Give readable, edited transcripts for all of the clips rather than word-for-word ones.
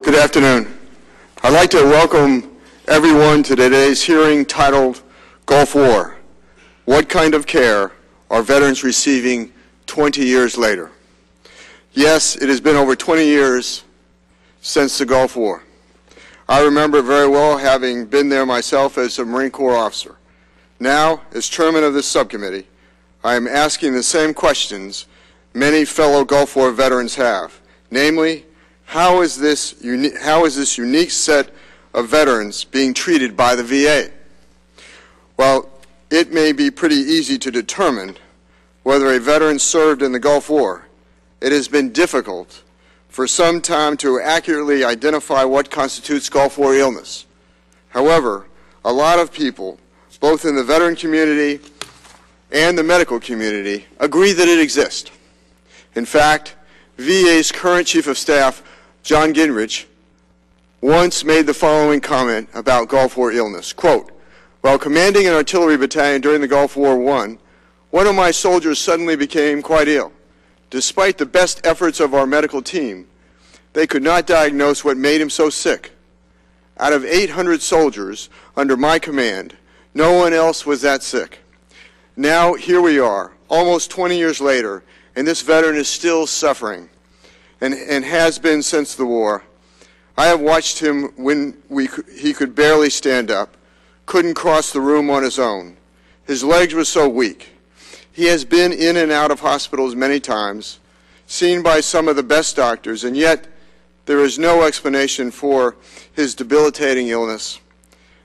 Good afternoon. I'd like to welcome everyone to today's hearing titled Gulf War. What kind of care are veterans receiving 20 years later? Yes, it has been over 20 years since the Gulf War. I remember very well having been there myself as a Marine Corps officer. Now, as chairman of this subcommittee, I am asking the same questions many fellow Gulf War veterans have, namely, how is this unique set of veterans being treated by the VA? Well, it may be pretty easy to determine whether a veteran served in the Gulf War. It has been difficult for some time to accurately identify what constitutes Gulf War illness. However, a lot of people, both in the veteran community and the medical community, agree that it exists. In fact, VA's current Chief of Staff, John Gingrich, once made the following comment about Gulf War illness, quote, "While commanding an artillery battalion during the Gulf War I, one of my soldiers suddenly became quite ill. Despite the best efforts of our medical team, they could not diagnose what made him so sick. Out of 800 soldiers under my command, no one else was that sick. Now, here we are, almost 20 years later, and this veteran is still suffering and has been since the war. I have watched him when he could barely stand up, couldn't cross the room on his own. His legs were so weak. He has been in and out of hospitals many times, seen by some of the best doctors, and yet there is no explanation for his debilitating illness.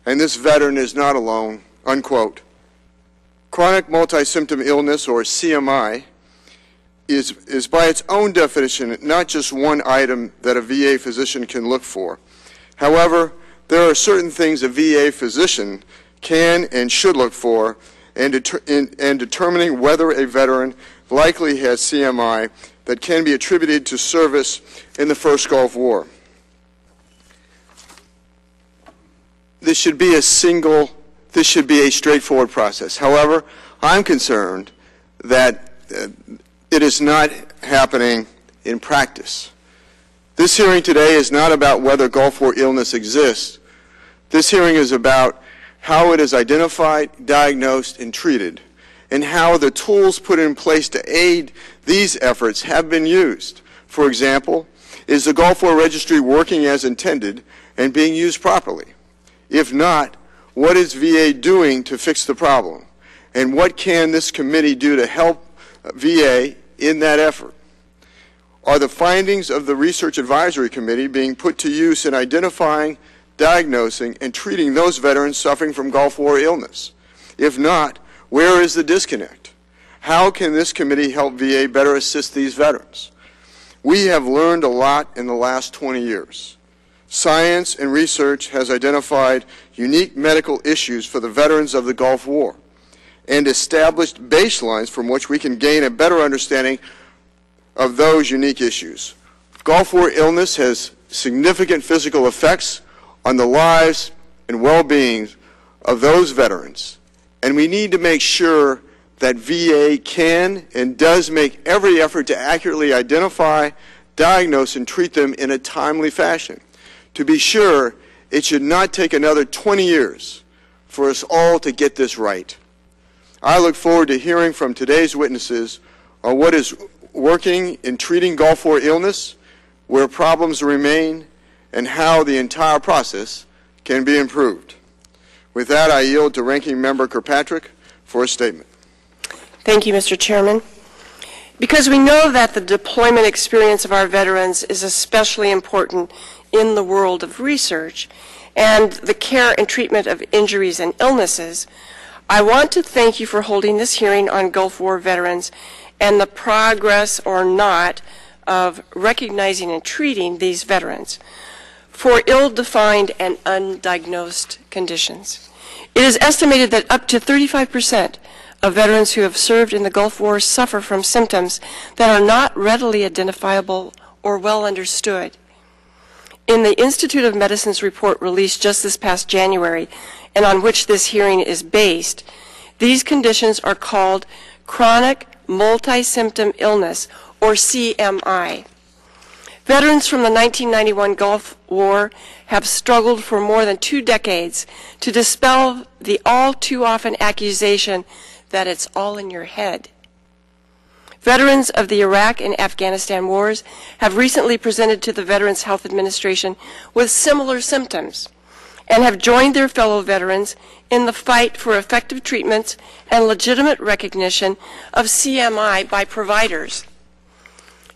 And this veteran is not alone," unquote. Chronic multi-symptom illness, or CMI, is by its own definition not just one item that a VA physician can look for. However, there are certain things a VA physician can and should look for in determining whether a veteran likely has CMI that can be attributed to service in the first Gulf War. This should be a straightforward process. However, I'm concerned that it is not happening in practice. This hearing today is not about whether Gulf War illness exists. This hearing is about how it is identified, diagnosed, and treated, and how the tools put in place to aid these efforts have been used. For example, is the Gulf War Registry working as intended and being used properly? If not, what is VA doing to fix the problem? And what can this committee do to help VA in that effort? Are the findings of the Research Advisory Committee being put to use in identifying, diagnosing, and treating those veterans suffering from Gulf War illness? If not, where is the disconnect? How can this committee help VA better assist these veterans? We have learned a lot in the last 20 years. Science and research has identified unique medical issues for the veterans of the Gulf War and established baselines from which we can gain a better understanding of those unique issues. Gulf War illness has significant physical effects on the lives and well-being of those veterans, and we need to make sure that VA can and does make every effort to accurately identify, diagnose, and treat them in a timely fashion. To be sure, it should not take another 20 years for us all to get this right. I look forward to hearing from today's witnesses on what is working in treating Gulf War illness, where problems remain, and how the entire process can be improved. With that, I yield to Ranking Member Kirkpatrick for a statement. Thank you, Mr. Chairman. Because we know that the deployment experience of our veterans is especially important in the world of research and the care and treatment of injuries and illnesses, I want to thank you for holding this hearing on Gulf War veterans and the progress or not of recognizing and treating these veterans for ill-defined and undiagnosed conditions. It is estimated that up to 35% of veterans who have served in the Gulf War suffer from symptoms that are not readily identifiable or well understood. In the Institute of Medicine's report released just this past January, and on which this hearing is based, these conditions are called chronic multi-symptom illness, or CMI. Veterans from the 1991 Gulf War have struggled for more than 2 decades to dispel the all too often accusation that it's all in your head. Veterans of the Iraq and Afghanistan wars have recently presented to the Veterans Health Administration with similar symptoms and have joined their fellow veterans in the fight for effective treatments and legitimate recognition of CMI by providers.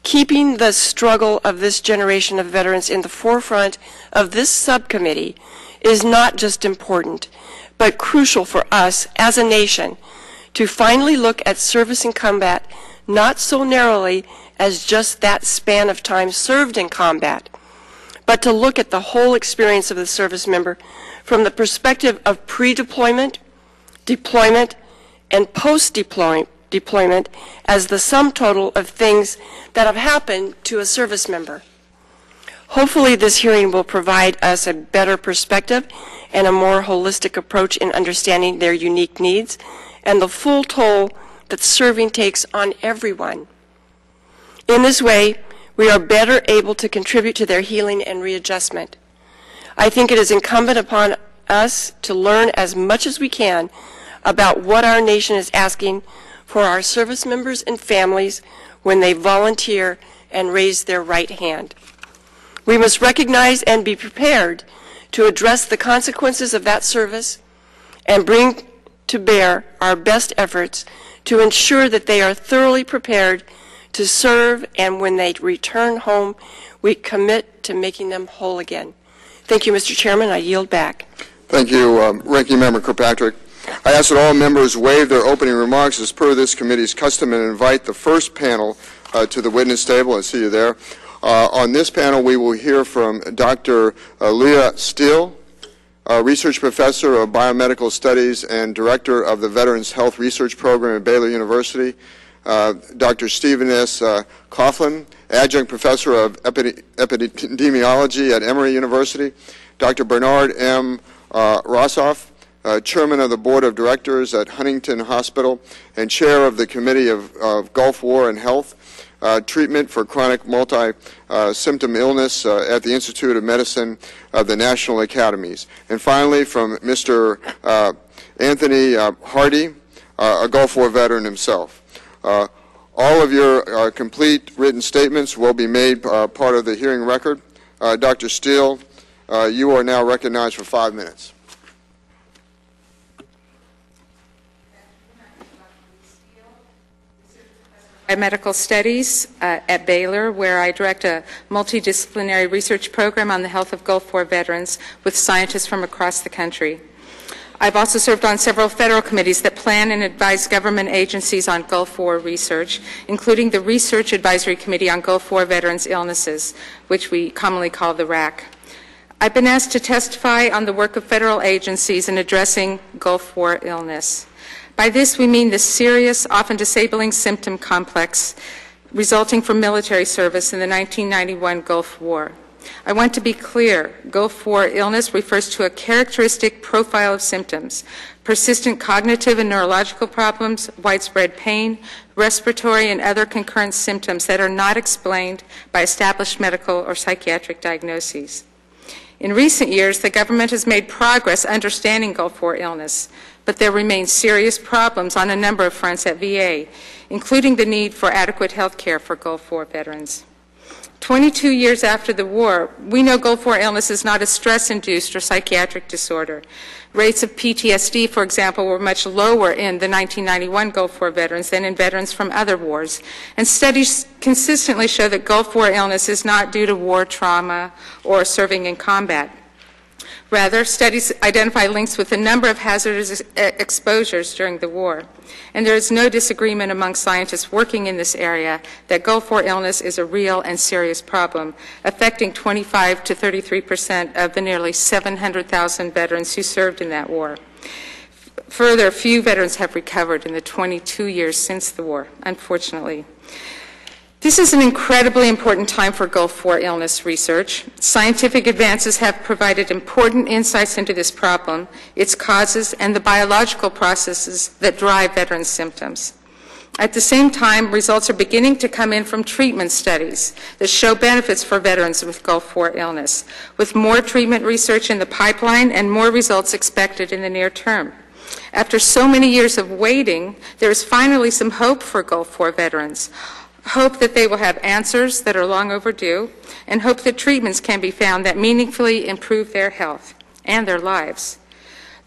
Keeping the struggle of this generation of veterans in the forefront of this subcommittee is not just important, but crucial for us as a nation to finally look at service in combat not so narrowly as just that span of time served in combat, but to look at the whole experience of the service member from the perspective of pre-deployment, deployment, and post-deployment as the sum total of things that have happened to a service member. Hopefully this hearing will provide us a better perspective and a more holistic approach in understanding their unique needs and the full toll that serving takes on everyone. In this way, we are better able to contribute to their healing and readjustment. I think it is incumbent upon us to learn as much as we can about what our nation is asking for our service members and families when they volunteer and raise their right hand. We must recognize and be prepared to address the consequences of that service and bring to bear our best efforts to ensure that they are thoroughly prepared to serve, and when they return home, we commit to making them whole again. Thank you, Mr. Chairman. I yield back. Thank you, Ranking Member Kirkpatrick. I ask that all members waive their opening remarks as per this committee's custom and invite the first panel to the witness table. I see you there. On this panel, we will hear from Dr. Leah Steele, Research Professor of Biomedical Studies and Director of the Veterans Health Research Program at Baylor University, Dr. Stephen S. Coughlin, Adjunct Professor of Epidemiology at Emory University, Dr. Bernard M. Rossoff, Chairman of the Board of Directors at Huntington Hospital and Chair of the Committee of Gulf War and Health, Treatment for Chronic Multi-Symptom Illness at the Institute of Medicine of the National Academies. And finally, from Mr. Anthony Hardy, a Gulf War veteran himself. All of your complete written statements will be made part of the hearing record. Dr. Steele, you are now recognized for 5 minutes. Biomedical Studies at Baylor, where I direct a multidisciplinary research program on the health of Gulf War veterans with scientists from across the country. I've also served on several federal committees that plan and advise government agencies on Gulf War research, including the Research Advisory Committee on Gulf War Veterans Illnesses, which we commonly call the RAC. I've been asked to testify on the work of federal agencies in addressing Gulf War illness. By this, we mean the serious, often disabling symptom complex resulting from military service in the 1991 Gulf War. I want to be clear, Gulf War illness refers to a characteristic profile of symptoms: persistent cognitive and neurological problems, widespread pain, respiratory and other concurrent symptoms that are not explained by established medical or psychiatric diagnoses. In recent years, the government has made progress understanding Gulf War illness, but there remain serious problems on a number of fronts at VA, including the need for adequate health care for Gulf War veterans. 22 years after the war, we know Gulf War illness is not a stress-induced or psychiatric disorder. Rates of PTSD, for example, were much lower in the 1991 Gulf War veterans than in veterans from other wars. And studies consistently show that Gulf War illness is not due to war trauma or serving in combat. Rather, studies identify links with a number of hazardous exposures during the war. And there is no disagreement among scientists working in this area that Gulf War illness is a real and serious problem, affecting 25 to 33% of the nearly 700,000 veterans who served in that war. Further, few veterans have recovered in the 22 years since the war, unfortunately. This is an incredibly important time for Gulf War illness research. Scientific advances have provided important insights into this problem, its causes, and the biological processes that drive veterans' symptoms. At the same time, results are beginning to come in from treatment studies that show benefits for veterans with Gulf War illness, with more treatment research in the pipeline and more results expected in the near term. After so many years of waiting, there is finally some hope for Gulf War veterans, hope that they will have answers that are long overdue, and hope that treatments can be found that meaningfully improve their health and their lives.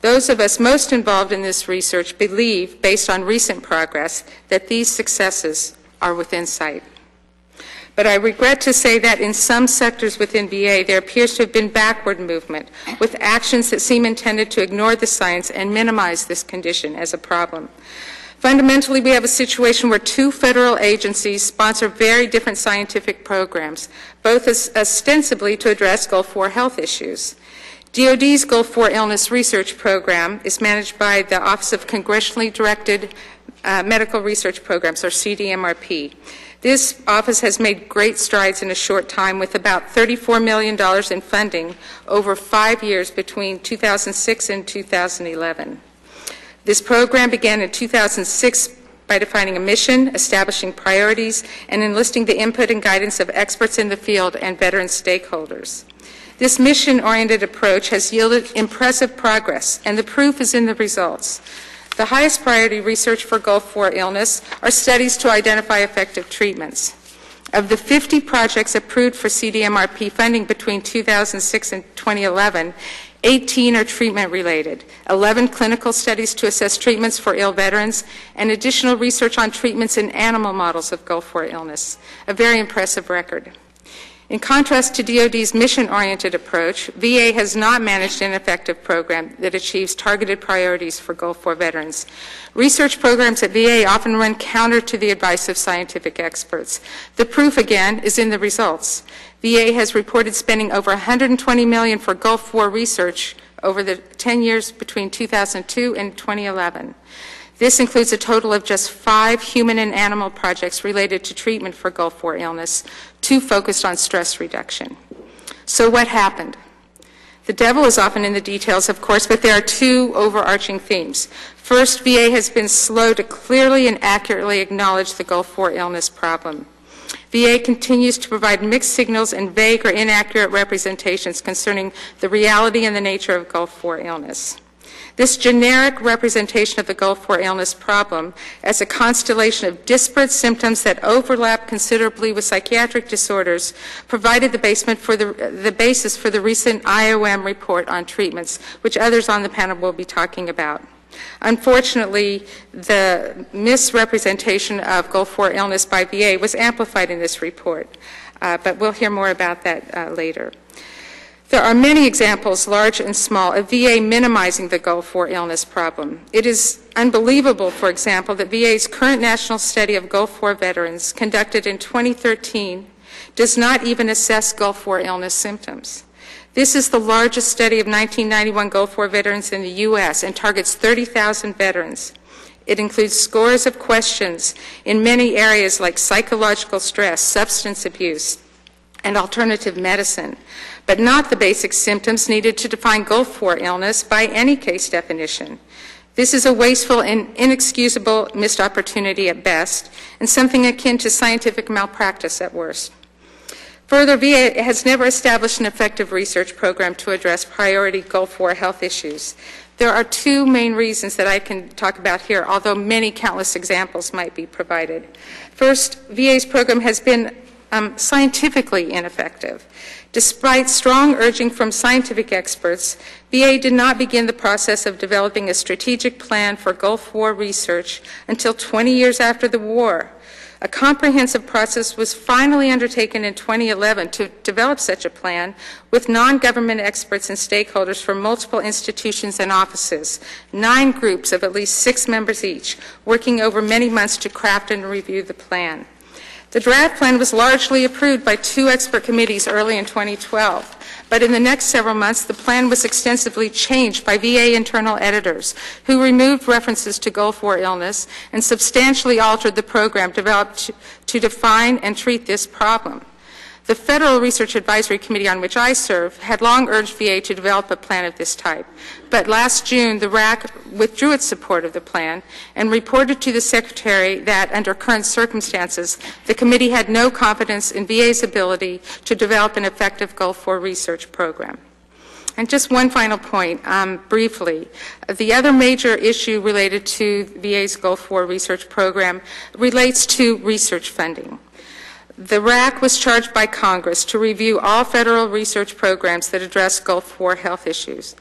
Those of us most involved in this research believe, based on recent progress, that these successes are within sight. But I regret to say that in some sectors within VA, there appears to have been backward movement, with actions that seem intended to ignore the science and minimize this condition as a problem. Fundamentally, we have a situation where two federal agencies sponsor very different scientific programs, both ostensibly to address Gulf War health issues. DoD's Gulf War Illness Research Program is managed by the Office of Congressionally Directed Medical Research Programs, or CDMRP. This office has made great strides in a short time, with about $34 million in funding over 5 years between 2006 and 2011. This program began in 2006 by defining a mission, establishing priorities, and enlisting the input and guidance of experts in the field and veteran stakeholders. This mission-oriented approach has yielded impressive progress, and the proof is in the results. The highest priority research for Gulf War illness are studies to identify effective treatments. Of the 50 projects approved for CDMRP funding between 2006 and 2011, 18 are treatment-related, 11 clinical studies to assess treatments for ill veterans, and additional research on treatments in animal models of Gulf War illness, a very impressive record. In contrast to DoD's mission-oriented approach, VA has not managed an effective program that achieves targeted priorities for Gulf War veterans. Research programs at VA often run counter to the advice of scientific experts. The proof, again, is in the results. VA has reported spending over $120 million for Gulf War research over the 10 years between 2002 and 2011. This includes a total of just 5 human and animal projects related to treatment for Gulf War illness, 2 focused on stress reduction. So what happened? The devil is often in the details, of course, but there are 2 overarching themes. First, VA has been slow to clearly and accurately acknowledge the Gulf War illness problem. VA continues to provide mixed signals and vague or inaccurate representations concerning the reality and the nature of Gulf War illness. This generic representation of the Gulf War illness problem as a constellation of disparate symptoms that overlap considerably with psychiatric disorders provided the basis for the recent IOM report on treatments, which others on the panel will be talking about. Unfortunately, the misrepresentation of Gulf War illness by VA was amplified in this report, but we'll hear more about that later. There are many examples, large and small, of VA minimizing the Gulf War illness problem. It is unbelievable, for example, that VA's current national study of Gulf War veterans, conducted in 2013, does not even assess Gulf War illness symptoms. This is the largest study of 1991 Gulf War veterans in the U.S. and targets 30,000 veterans. It includes scores of questions in many areas like psychological stress, substance abuse, and alternative medicine, but not the basic symptoms needed to define Gulf War illness by any case definition. This is a wasteful and inexcusable missed opportunity at best, and something akin to scientific malpractice at worst. Further, VA has never established an effective research program to address priority Gulf War health issues. There are 2 main reasons that I can talk about here, although many countless examples might be provided. First, VA's program has been scientifically ineffective. Despite strong urging from scientific experts, VA did not begin the process of developing a strategic plan for Gulf War research until 20 years after the war. A comprehensive process was finally undertaken in 2011 to develop such a plan with non-government experts and stakeholders from multiple institutions and offices, 9 groups of at least 6 members each, working over many months to craft and review the plan. The draft plan was largely approved by 2 expert committees early in 2012, but in the next several months the plan was extensively changed by VA internal editors who removed references to Gulf War illness and substantially altered the program developed to define and treat this problem. The Federal Research Advisory Committee, on which I serve, had long urged VA to develop a plan of this type. But last June, the RAC withdrew its support of the plan and reported to the Secretary that, under current circumstances, the committee had no confidence in VA's ability to develop an effective Gulf War research program. And just one final point, briefly. The other major issue related to VA's Gulf War research program relates to research funding. The RAC was charged by Congress to review all federal research programs that address Gulf War health issues.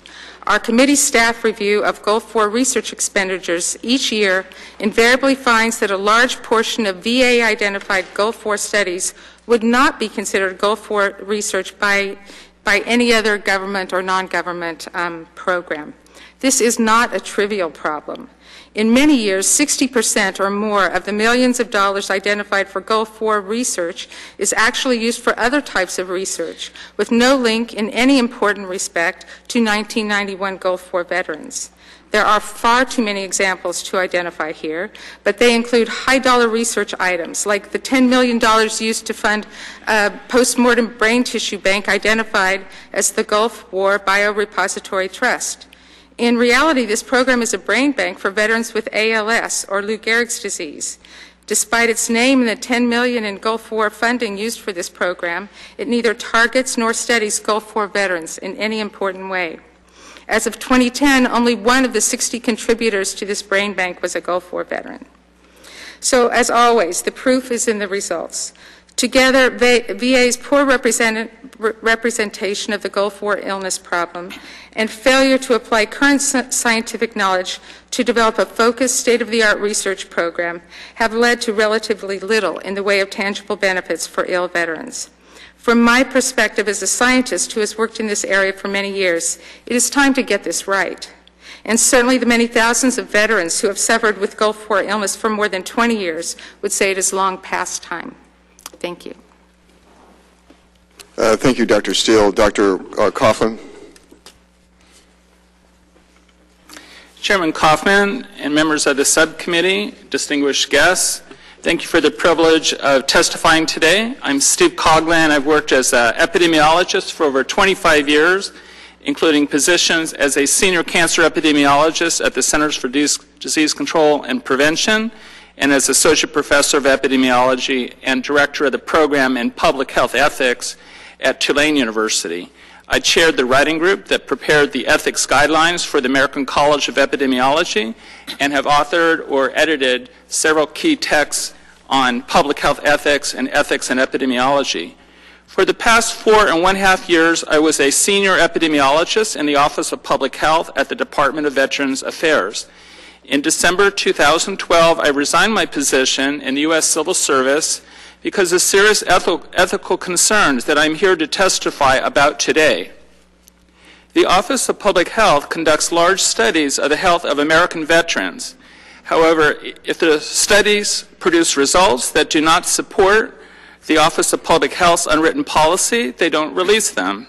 Our committee staff review of Gulf War research expenditures each year invariably finds that a large portion of VA-identified Gulf War studies would not be considered Gulf War research by any other government or non-government program. This is not a trivial problem. In many years, 60% or more of the millions of dollars identified for Gulf War research is actually used for other types of research, with no link in any important respect to 1991 Gulf War veterans. There are far too many examples to identify here, but they include high-dollar research items, like the $10 million used to fund a post-mortem brain tissue bank identified as the Gulf War Biorepository Trust. In reality, this program is a brain bank for veterans with ALS or Lou Gehrig's disease. Despite its name and the $10 million in Gulf War funding used for this program, it neither targets nor studies Gulf War veterans in any important way. As of 2010, only one of the 60 contributors to this brain bank was a Gulf War veteran. So, as always, the proof is in the results. Together, VA's poor representation of the Gulf War illness problem and failure to apply current scientific knowledge to develop a focused, state-of-the-art research program have led to relatively little in the way of tangible benefits for ill veterans. From my perspective as a scientist who has worked in this area for many years, it is time to get this right. And certainly the many thousands of veterans who have suffered with Gulf War illness for more than 20 years would say it is long past time. Thank you. Thank you, Dr. Steele. Dr. Coughlin. Chairman Kaufman and members of the subcommittee, distinguished guests, thank you for the privilege of testifying today. I'm Steve Coughlin. I've worked as an epidemiologist for over 25 years, including positions as a senior cancer epidemiologist at the Centers for Disease Control and Prevention, and as Associate Professor of Epidemiology and Director of the Program in Public Health Ethics at Tulane University. I chaired the writing group that prepared the ethics guidelines for the American College of Epidemiology and have authored or edited several key texts on public health ethics and epidemiology. For the past 4.5 years, I was a senior epidemiologist in the Office of Public Health at the Department of Veterans Affairs. In December 2012, I resigned my position in the U.S. Civil Service because of serious ethical concerns that I'm here to testify about today. The Office of Public Health conducts large studies of the health of American veterans. However, if the studies produce results that do not support the Office of Public Health's unwritten policy, they don't release them.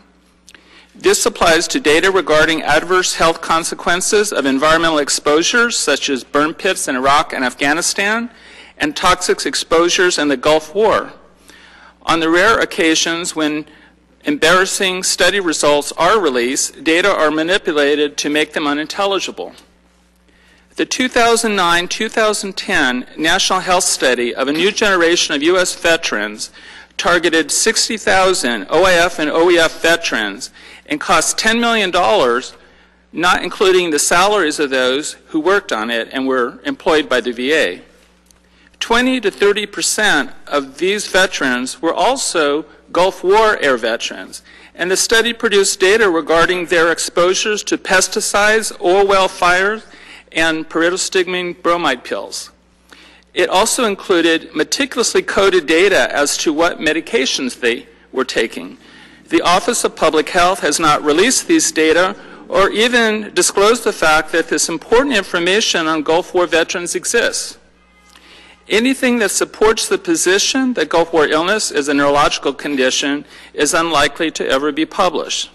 This applies to data regarding adverse health consequences of environmental exposures, such as burn pits in Iraq and Afghanistan, and toxic exposures in the Gulf War. On the rare occasions when embarrassing study results are released, data are manipulated to make them unintelligible. The 2009-2010 National Health Study of a new generation of U.S. veterans targeted 60,000 OIF and OEF veterans and cost $10 million, not including the salaries of those who worked on it and were employed by the VA. 20 to 30% of these veterans were also Gulf War air veterans, and the study produced data regarding their exposures to pesticides, oil well fires, and pyridostigmine bromide pills. It also included meticulously coded data as to what medications they were taking. The Office of Public Health has not released these data or even disclosed the fact that this important information on Gulf War veterans exists. Anything that supports the position that Gulf War illness is a neurological condition is unlikely to ever be published.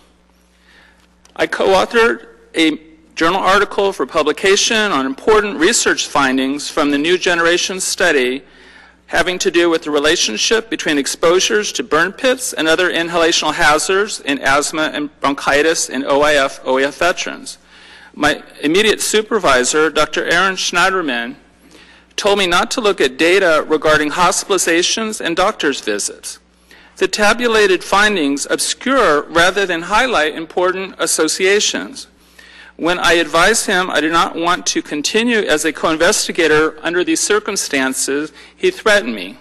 I co-authored a journal article for publication on important research findings from the New Generation study having to do with the relationship between exposures to burn pits and other inhalational hazards in asthma and bronchitis in OIF veterans. My immediate supervisor, Dr. Aaron Schneiderman, told me not to look at data regarding hospitalizations and doctor's visits. The tabulated findings obscure rather than highlight important associations. When I advised him I did not want to continue as a co-investigator under these circumstances, he threatened me.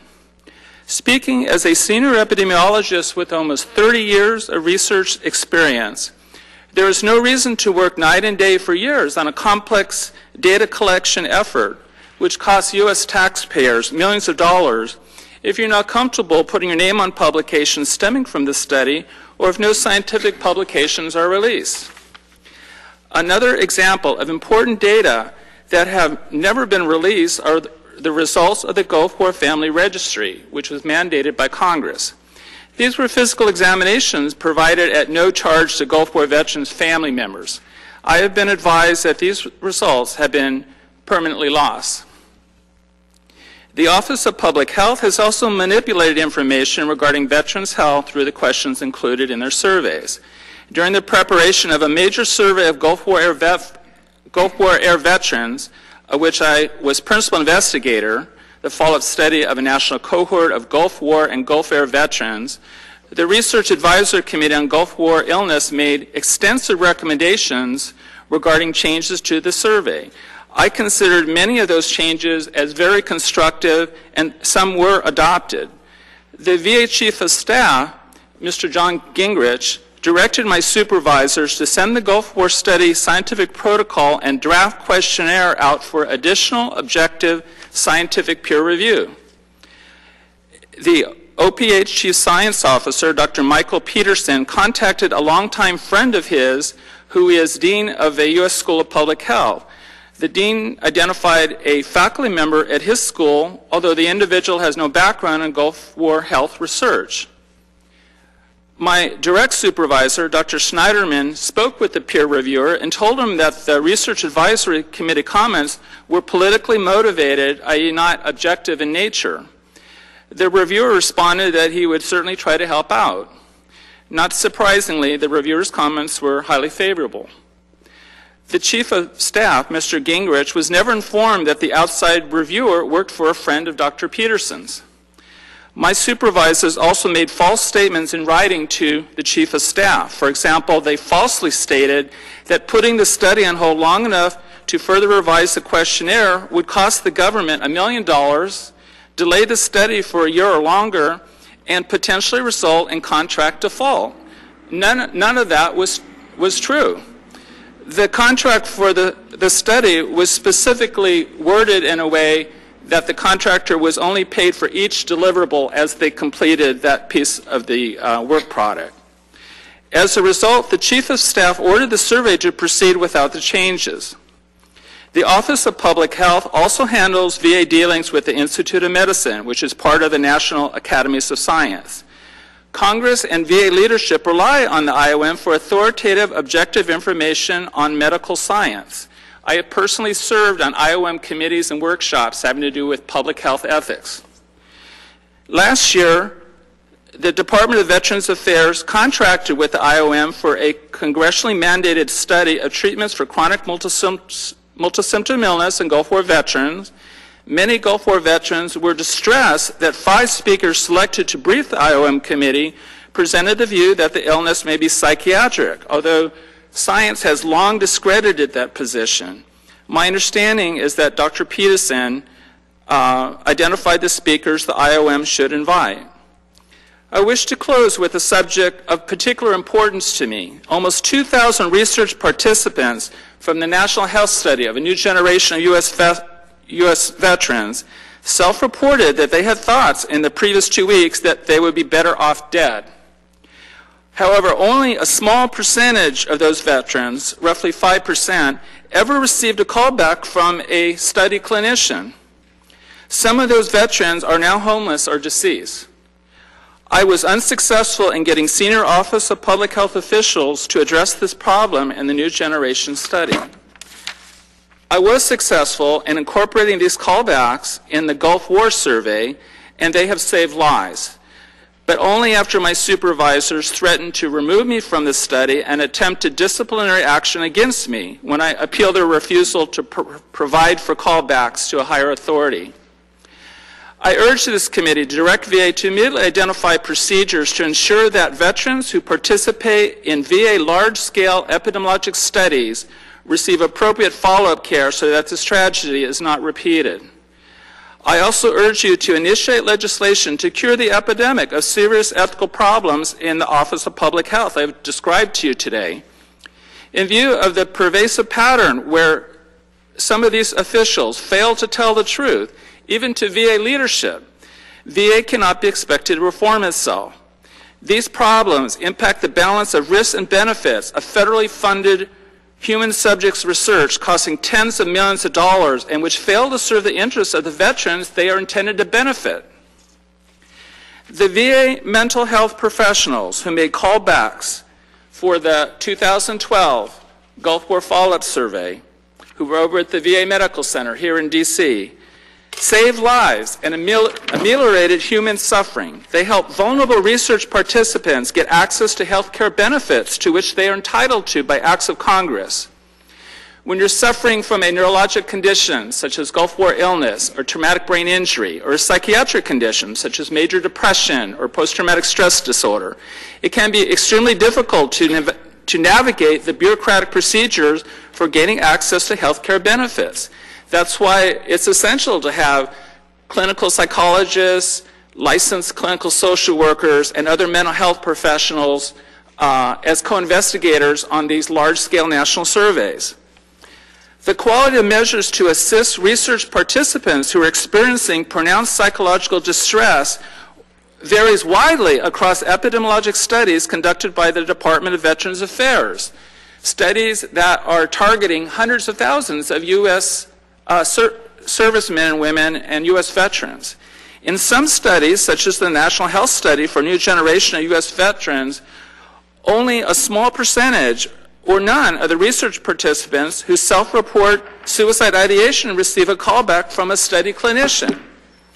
Speaking as a senior epidemiologist with almost 30 years of research experience, there is no reason to work night and day for years on a complex data collection effort, which costs U.S. taxpayers millions of dollars, if you're not comfortable putting your name on publications stemming from the study, or if no scientific publications are released. Another example of important data that have never been released are the results of the Gulf War Family Registry, which was mandated by Congress. These were physical examinations provided at no charge to Gulf War veterans' family members. I have been advised that these results have been permanently lost. The Office of Public Health has also manipulated information regarding veterans' health through the questions included in their surveys. During the preparation of a major survey of Gulf War Air veterans, of which I was principal investigator, the follow-up study of a national cohort of Gulf War and Gulf Air veterans, the Research Advisory Committee on Gulf War Illness made extensive recommendations regarding changes to the survey. I considered many of those changes as very constructive, and some were adopted. The VA Chief of Staff, Mr. John Gingrich, directed my supervisors to send the Gulf War Study scientific protocol and draft questionnaire out for additional objective scientific peer review. The OPH Chief Science Officer, Dr. Michael Peterson, contacted a longtime friend of his who is Dean of the U.S. School of Public Health. The Dean identified a faculty member at his school, although the individual has no background in Gulf War health research. My direct supervisor, Dr. Schneiderman, spoke with the peer reviewer and told him that the Research Advisory Committee comments were politically motivated, i.e. not objective in nature. The reviewer responded that he would certainly try to help out. Not surprisingly, the reviewer's comments were highly favorable. The Chief of Staff, Mr. Gingrich, was never informed that the outside reviewer worked for a friend of Dr. Peterson's. My supervisors also made false statements in writing to the Chief of Staff. For example, they falsely stated that putting the study on hold long enough to further revise the questionnaire would cost the government $1 million, delay the study for a year or longer, and potentially result in contract default. None of that was true. The contract for the study was specifically worded in a way that the contractor was only paid for each deliverable as they completed that piece of the work product. As a result, the Chief of Staff ordered the survey to proceed without the changes. The Office of Public Health also handles VA dealings with the Institute of Medicine, which is part of the National Academies of Science. Congress and VA leadership rely on the IOM for authoritative, objective information on medical science. I have personally served on IOM committees and workshops having to do with public health ethics. Last year, the Department of Veterans Affairs contracted with the IOM for a congressionally mandated study of treatments for chronic multisymptom illness in Gulf War veterans. Many Gulf War veterans were distressed that 5 speakers selected to brief the IOM committee presented the view that the illness may be psychiatric, although science has long discredited that position. My understanding is that Dr. Peterson identified the speakers the IOM should invite. I wish to close with a subject of particular importance to me. Almost 2,000 research participants from the National Health Study of a new generation of U.S. veterans self-reported that they had thoughts in the previous 2 weeks that they would be better off dead. However, only a small percentage of those veterans, roughly 5%, ever received a callback from a study clinician. Some of those veterans are now homeless or deceased. I was unsuccessful in getting senior Office of Public Health officials to address this problem in the New Generation study. I was successful in incorporating these callbacks in the Gulf War survey, and they have saved lives, but only after my supervisors threatened to remove me from the study and attempted disciplinary action against me when I appealed their refusal to provide for callbacks to a higher authority. I urge this committee to direct VA to immediately identify procedures to ensure that veterans who participate in VA large-scale epidemiologic studies receive appropriate follow-up care so that this tragedy is not repeated. I also urge you to initiate legislation to cure the epidemic of serious ethical problems in the Office of Public Health I've described to you today. In view of the pervasive pattern where some of these officials fail to tell the truth, even to VA leadership, VA cannot be expected to reform itself. These problems impact the balance of risks and benefits of federally funded human subjects research costing tens of millions of dollars and which fail to serve the interests of the veterans they are intended to benefit. The VA mental health professionals who made callbacks for the 2012 Gulf War follow-up survey, who were over at the VA Medical Center here in DC, saved lives and ameliorated human suffering. They help vulnerable research participants get access to health care benefits to which they are entitled to by acts of Congress. When you're suffering from a neurologic condition, such as Gulf War illness or traumatic brain injury, or a psychiatric condition, such as major depression or post-traumatic stress disorder, it can be extremely difficult to navigate the bureaucratic procedures for gaining access to health care benefits. That's why it's essential to have clinical psychologists, licensed clinical social workers, and other mental health professionals as co-investigators on these large-scale national surveys. The quality of measures to assist research participants who are experiencing pronounced psychological distress varies widely across epidemiologic studies conducted by the Department of Veterans Affairs, studies that are targeting hundreds of thousands of U.S. Servicemen and women and U.S. veterans. In some studies, such as the National Health Study for a New Generation of U.S. Veterans, only a small percentage or none of the research participants who self-report suicide ideation receive a callback from a study clinician.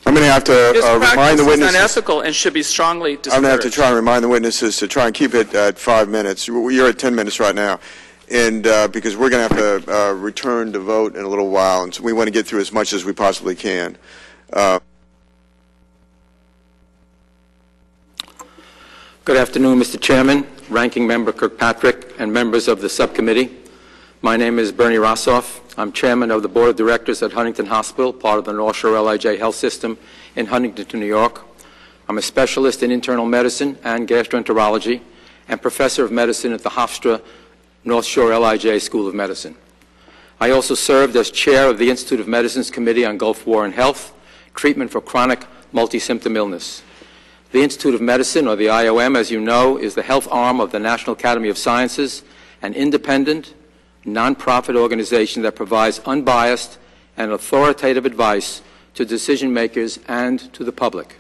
I'm going to have to remind the witnesses. This practice is unethical and should be strongly discouraged. I'm going to have to try and remind the witnesses to try and keep it at 5 minutes. You're at 10 minutes right now. And because we're going to have to return to vote in a little while, and so we want to get through as much as we possibly can. Good afternoon, Mr. Chairman, Ranking Member Kirkpatrick, and members of the subcommittee. My name is Bernie Rossoff. I'm Chairman of the Board of Directors at Huntington Hospital, part of the North Shore LIJ Health System in Huntington, New York. I'm a specialist in internal medicine and gastroenterology and professor of medicine at the Hofstra North Shore LIJ School of Medicine. I also served as chair of the Institute of Medicine's Committee on Gulf War and Health, Treatment for Chronic Multi-Symptom Illness. The Institute of Medicine, or the IOM, as you know, is the health arm of the National Academy of Sciences, an independent, nonprofit organization that provides unbiased and authoritative advice to decision makers and to the public.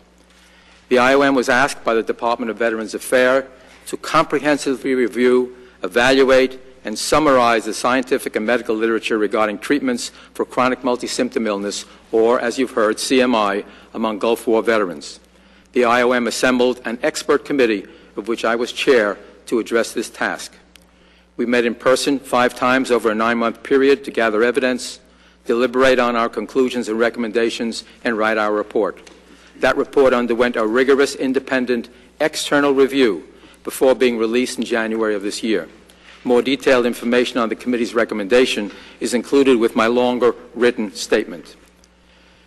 The IOM was asked by the Department of Veterans Affairs to comprehensively review, evaluate, and summarize the scientific and medical literature regarding treatments for chronic multi-symptom illness, or, as you've heard, CMI, among Gulf War veterans. The IOM assembled an expert committee, of which I was chair, to address this task. We met in person 5 times over a 9-month period to gather evidence, deliberate on our conclusions and recommendations, and write our report. That report underwent a rigorous, independent, external review before being released in January of this year. More detailed information on the committee's recommendation is included with my longer written statement.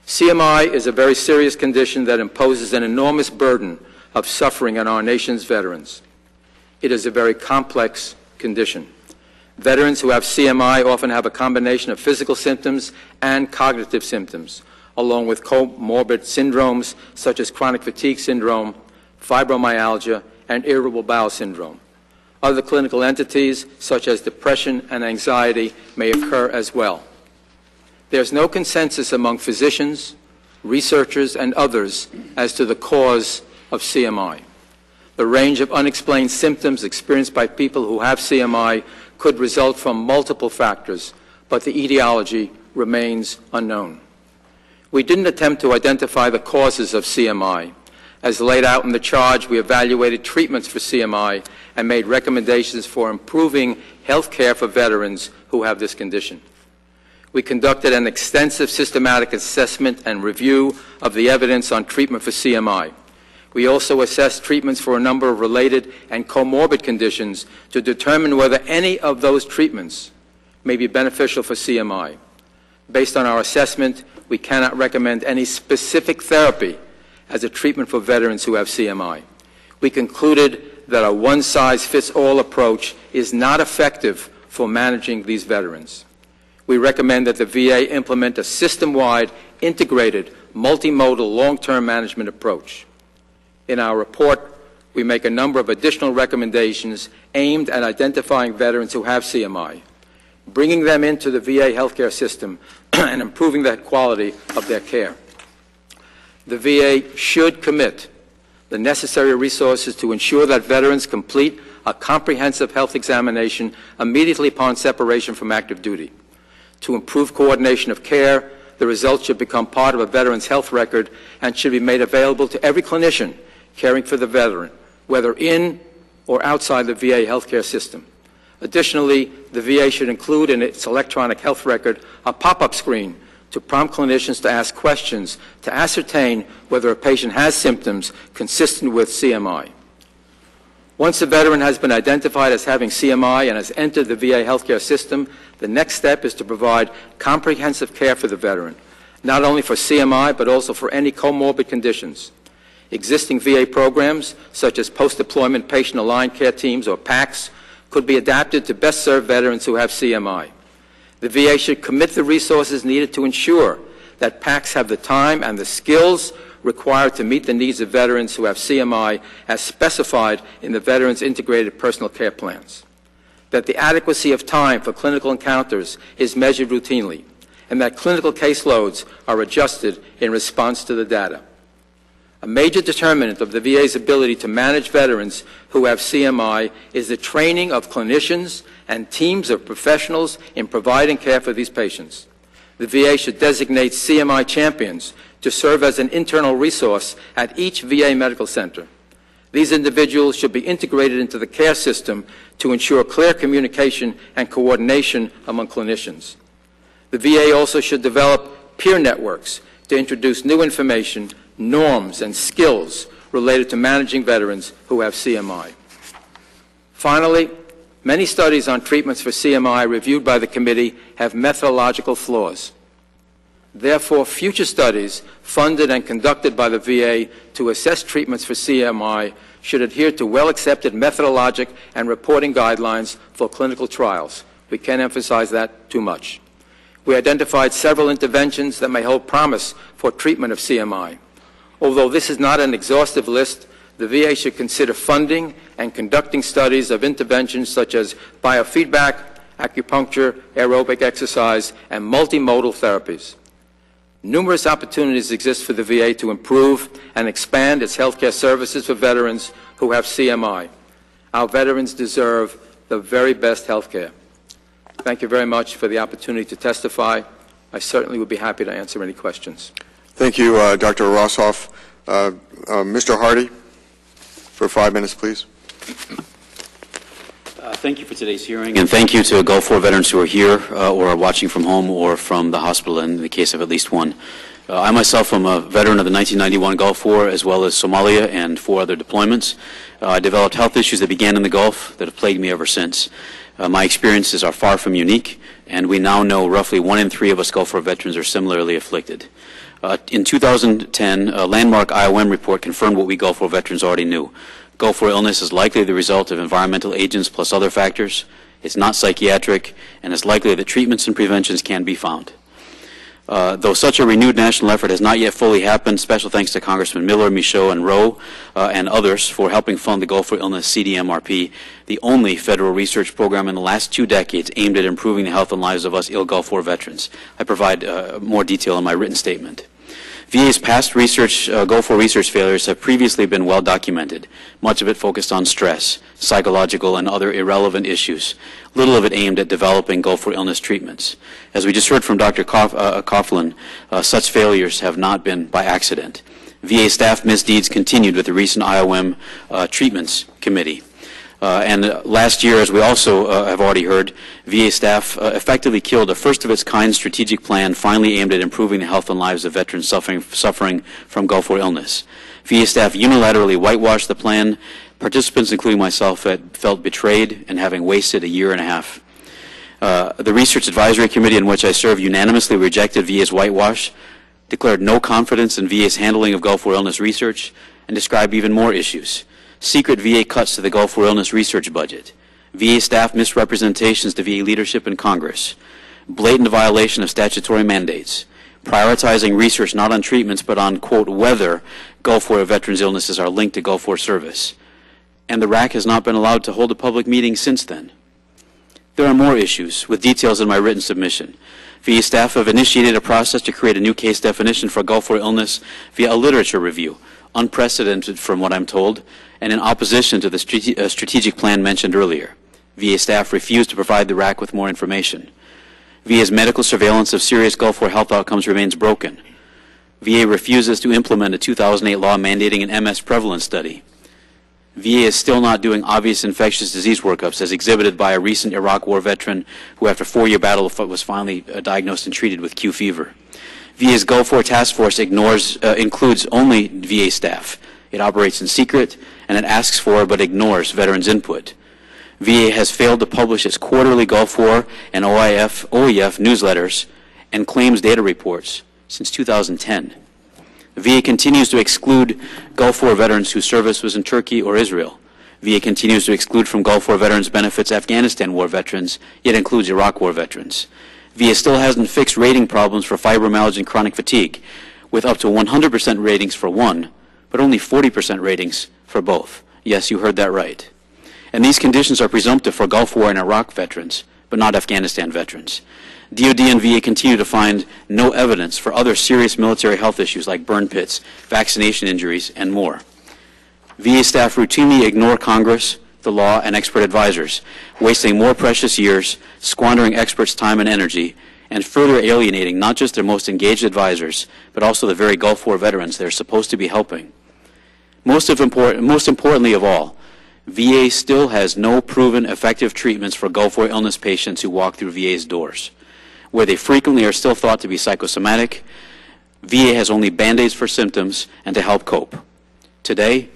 CMI is a very serious condition that imposes an enormous burden of suffering on our nation's veterans. It is a very complex condition. Veterans who have CMI often have a combination of physical symptoms and cognitive symptoms, along with comorbid syndromes such as chronic fatigue syndrome, fibromyalgia, and irritable bowel syndrome. Other clinical entities, such as depression and anxiety, may occur as well. There's no consensus among physicians, researchers, and others as to the cause of CMI. The range of unexplained symptoms experienced by people who have CMI could result from multiple factors, but the etiology remains unknown. We didn't attempt to identify the causes of CMI. As laid out in the charge, we evaluated treatments for CMI and made recommendations for improving health care for veterans who have this condition. We conducted an extensive systematic assessment and review of the evidence on treatment for CMI. We also assessed treatments for a number of related and comorbid conditions to determine whether any of those treatments may be beneficial for CMI. Based on our assessment, we cannot recommend any specific therapy as a treatment for veterans who have CMI. We concluded that a one-size-fits-all approach is not effective for managing these veterans. We recommend that the VA implement a system-wide, integrated, multimodal, long-term management approach. In our report, we make a number of additional recommendations aimed at identifying veterans who have CMI, bringing them into the VA healthcare system, and improving the quality of their care. The VA should commit the necessary resources to ensure that veterans complete a comprehensive health examination immediately upon separation from active duty. To improve coordination of care, the results should become part of a veteran's health record and should be made available to every clinician caring for the veteran, whether in or outside the VA healthcare system. Additionally, the VA should include in its electronic health record a pop-up screen to prompt clinicians to ask questions to ascertain whether a patient has symptoms consistent with CMI. Once a veteran has been identified as having CMI and has entered the VA healthcare system, the next step is to provide comprehensive care for the veteran, not only for CMI but also for any comorbid conditions. Existing VA programs, such as post-deployment patient-aligned care teams or PACs, could be adapted to best serve veterans who have CMI. The VA should commit the resources needed to ensure that PACs have the time and the skills required to meet the needs of veterans who have CMI as specified in the Veterans Integrated Personal Care Plans, that the adequacy of time for clinical encounters is measured routinely, and that clinical caseloads are adjusted in response to the data. A major determinant of the VA's ability to manage veterans who have CMI is the training of clinicians and teams of professionals in providing care for these patients. The VA should designate CMI champions to serve as an internal resource at each VA medical center. These individuals should be integrated into the care system to ensure clear communication and coordination among clinicians. The VA also should develop peer networks to introduce new information, norms, and skills related to managing veterans who have CMI. Finally, many studies on treatments for CMI reviewed by the committee have methodological flaws. Therefore, future studies funded and conducted by the VA to assess treatments for CMI should adhere to well-accepted methodologic and reporting guidelines for clinical trials. We can't emphasize that too much. We identified several interventions that may hold promise for treatment of CMI. Although this is not an exhaustive list, the VA should consider funding and conducting studies of interventions such as biofeedback, acupuncture, aerobic exercise, and multimodal therapies. Numerous opportunities exist for the VA to improve and expand its healthcare services for veterans who have CMI. Our veterans deserve the very best healthcare. Thank you very much for the opportunity to testify. I certainly would be happy to answer any questions. Thank you, Dr. Rossoff. Mr. Hardy, for 5 minutes, please. Thank you for today's hearing, and thank you to Gulf War veterans who are here or are watching from home or from the hospital in the case of at least one. I myself am a veteran of the 1991 Gulf War as well as Somalia and 4 other deployments. I developed health issues that began in the Gulf that have plagued me ever since. My experiences are far from unique, and we now know roughly 1 in 3 of us Gulf War veterans are similarly afflicted. In 2010, a landmark IOM report confirmed what we Gulf War veterans already knew. Gulf War illness is likely the result of environmental agents plus other factors. It's not psychiatric, and it's likely that treatments and preventions can be found. Though such a renewed national effort has not yet fully happened, special thanks to Congressman Miller, Michaud, and Rowe, and others for helping fund the Gulf War Illness CDMRP, the only federal research program in the last 2 decades aimed at improving the health and lives of us ill Gulf War veterans. I provide more detail in my written statement. VA's past research, Gulf War research failures have previously been well documented, much of it focused on stress, psychological, and other irrelevant issues, little of it aimed at developing Gulf War illness treatments. As we just heard from Dr. Coughlin, such failures have not been by accident. VA staff misdeeds continued with the recent IOM treatments committee. And last year, as we also have already heard, VA staff effectively killed a first-of-its-kind strategic plan finally aimed at improving the health and lives of veterans suffering from Gulf War illness. VA staff unilaterally whitewashed the plan. Participants, including myself, felt betrayed and having wasted a year and a half. The Research Advisory Committee, in which I serve, unanimously rejected VA's whitewash, declared no confidence in VA's handling of Gulf War illness research, and described even more issues. Secret VA cuts to the Gulf War illness research budget, VA staff misrepresentations to VA leadership in Congress, blatant violation of statutory mandates, prioritizing research not on treatments but on, quote, whether Gulf War veterans' illnesses are linked to Gulf War service. And the RAC has not been allowed to hold a public meeting since then. There are more issues, with details in my written submission. VA staff have initiated a process to create a new case definition for Gulf War illness via a literature review, unprecedented from what I'm told, and in opposition to the strategic plan mentioned earlier. VA staff refused to provide the RAC with more information. VA's medical surveillance of serious Gulf War health outcomes remains broken. VA refuses to implement a 2008 law mandating an MS prevalence study. VA is still not doing obvious infectious disease workups, as exhibited by a recent Iraq War veteran who, after a 4-year battle, was finally diagnosed and treated with Q fever. VA's Gulf War task force includes only VA staff. It operates in secret, and it asks for but ignores veterans' input. VA has failed to publish its quarterly Gulf War and OEF newsletters and claims data reports since 2010. VA continues to exclude Gulf War veterans whose service was in Turkey or Israel. VA continues to exclude from Gulf War veterans benefits Afghanistan War veterans, yet includes Iraq War veterans. VA still hasn't fixed rating problems for fibromyalgia and chronic fatigue, with up to 100% ratings for one, but only 40% ratings for both. Yes, you heard that right. And these conditions are presumptive for Gulf War and Iraq veterans, but not Afghanistan veterans. DoD and VA continue to find no evidence for other serious military health issues like burn pits, vaccination injuries, and more. VA staff routinely ignore Congress, the law, and expert advisors, wasting more precious years, squandering experts' time and energy, and further alienating not just their most engaged advisors, but also the very Gulf War veterans they're supposed to be helping. Most importantly of all, VA still has no proven effective treatments for Gulf War illness patients who walk through VA's doors. Where they frequently are still thought to be psychosomatic, VA has only Band-Aids for symptoms and to help cope. Today,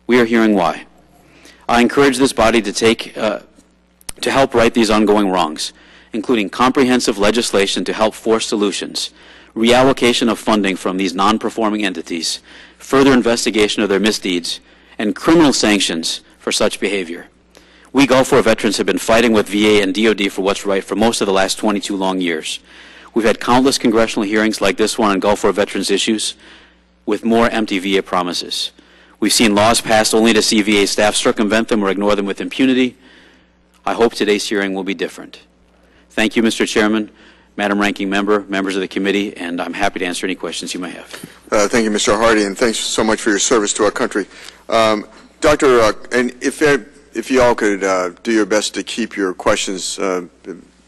we are hearing why. I encourage this body to help right these ongoing wrongs, including comprehensive legislation to help force solutions, reallocation of funding from these non-performing entities, further investigation of their misdeeds, and criminal sanctions for such behavior. We Gulf War veterans have been fighting with VA and DoD for what's right for most of the last 22 long years. We've had countless congressional hearings like this one on Gulf War veterans issues, with more empty VA promises. We've seen laws passed only to see VA staff circumvent them or ignore them with impunity. I hope today's hearing will be different. Thank you, Mr. Chairman, Madam Ranking Member, members of the committee, and I'm happy to answer any questions you may have. Thank you, Mr. Hardy, and thanks so much for your service to our country. Doctor, and if you all could do your best to keep your questions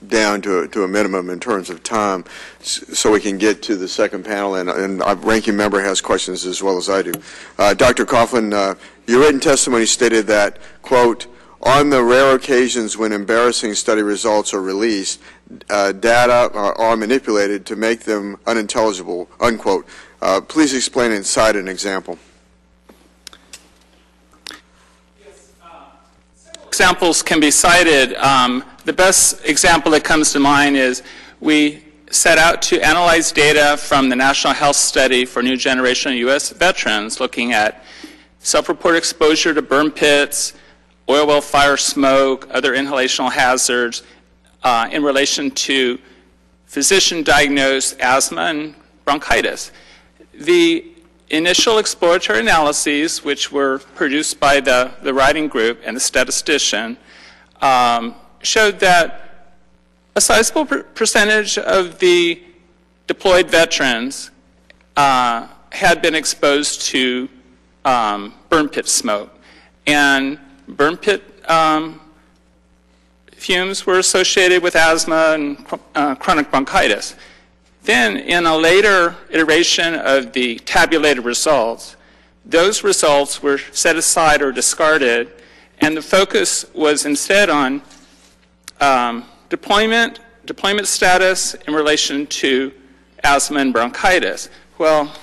down to a minimum in terms of time, so we can get to the second panel, and our ranking member has questions as well as I do. Dr. Coughlin, your written testimony stated that, quote, on the rare occasions when embarrassing study results are released, data are manipulated to make them unintelligible, unquote. Please explain and cite an example. Examples can be cited. The best example that comes to mind is we set out to analyze data from the National Health Study for New Generation U.S. Veterans, looking at self-reported exposure to burn pits, oil well fire smoke, other inhalational hazards in relation to physician-diagnosed asthma and bronchitis. The initial exploratory analyses, which were produced by the writing group and the statistician, showed that a sizable percentage of the deployed veterans had been exposed to burn pit smoke. And burn pit fumes were associated with asthma and chronic bronchitis. Then, in a later iteration of the tabulated results, those results were set aside or discarded, and the focus was instead on deployment status in relation to asthma and bronchitis. Well,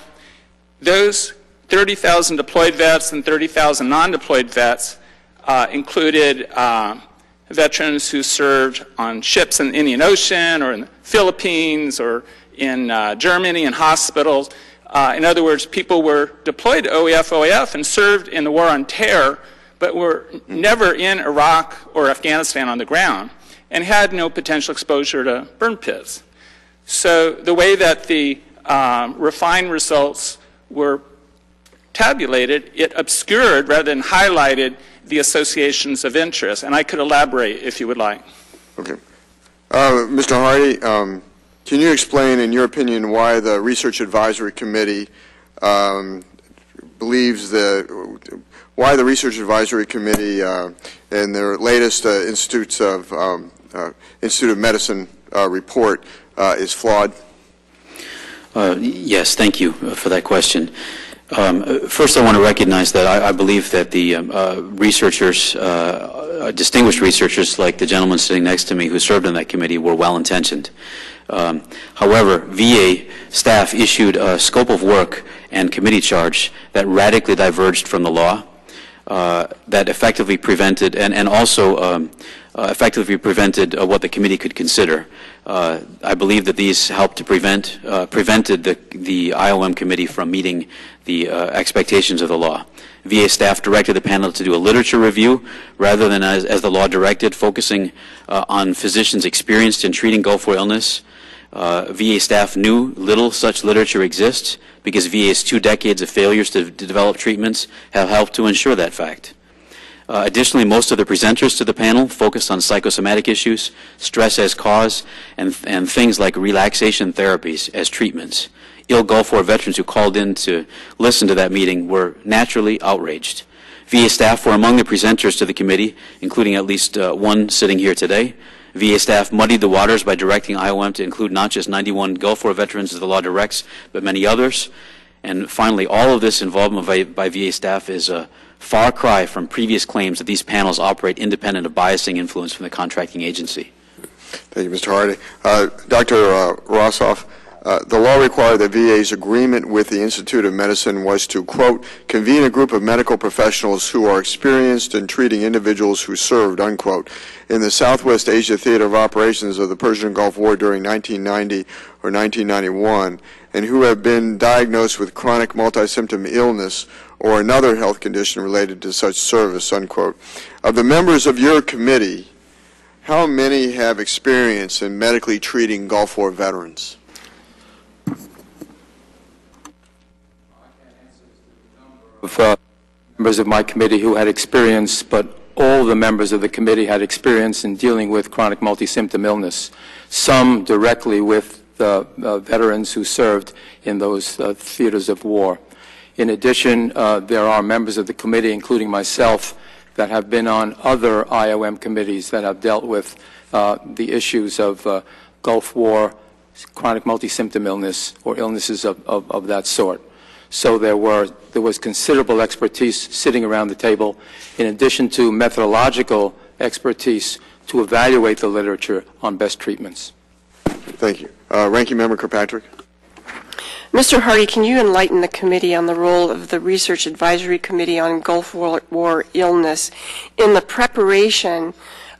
those 30,000 deployed vets and 30,000 non-deployed vets included veterans who served on ships in the Indian Ocean or in the Philippines or in Germany in hospitals. In other words, people were deployed to OEF and served in the War on Terror, but were never in Iraq or Afghanistan on the ground and had no potential exposure to burn pits. So the way that the refined results were tabulated, it obscured rather than highlighted the associations of interest. And I could elaborate if you would like. Okay. Mr. Hardy, can you explain, in your opinion, why the Research Advisory Committee why the Research Advisory Committee in their latest Institute of Medicine report is flawed? Yes, thank you for that question. First, I want to recognize that I believe that the researchers, distinguished researchers like the gentleman sitting next to me who served on that committee, were well-intentioned. However, VA staff issued a scope of work and committee charge that radically diverged from the law, that effectively prevented, and also effectively prevented what the committee could consider. I believe that these helped to prevented the IOM committee from meeting the expectations of the law. VA staff directed the panel to do a literature review rather than as the law directed, focusing on physicians experienced in treating Gulf War illness. VA staff knew little such literature exists because VA's 2 decades of failures to develop treatments have helped to ensure that fact. Additionally, most of the presenters to the panel focused on psychosomatic issues, stress as cause, and things like relaxation therapies as treatments. Ill Gulf War veterans who called in to listen to that meeting were naturally outraged. VA staff were among the presenters to the committee, including at least one sitting here today. VA staff muddied the waters by directing IOM to include not just 91 Gulf War veterans as the law directs, but many others. And finally, all of this involvement by VA staff is a far cry from previous claims that these panels operate independent of biasing influence from the contracting agency. Thank you, Mr. Hardy. Dr. Rossoff, the law required that VA's agreement with the Institute of Medicine was to, quote, convene a group of medical professionals who are experienced in treating individuals who served, unquote, in the Southwest Asia Theater of Operations of the Persian Gulf War during 1990 or 1991, and who have been diagnosed with chronic multi-symptom illness or another health condition related to such service, unquote. Of the members of your committee, how many have experience in medically treating Gulf War veterans? Of members of my committee who had experience, but all the members of the committee had experience in dealing with chronic multi-symptom illness, some directly with veterans who served in those theaters of war. In addition, there are members of the committee, including myself, that have been on other IOM committees that have dealt with the issues of Gulf War, chronic multi-symptom illness, or illnesses of that sort. So there was considerable expertise sitting around the table, in addition to methodological expertise to evaluate the literature on best treatments. Thank you. Ranking Member Kirkpatrick. Mr. Hardy, can you enlighten the committee on the role of the Research Advisory Committee on Gulf War illness in the preparation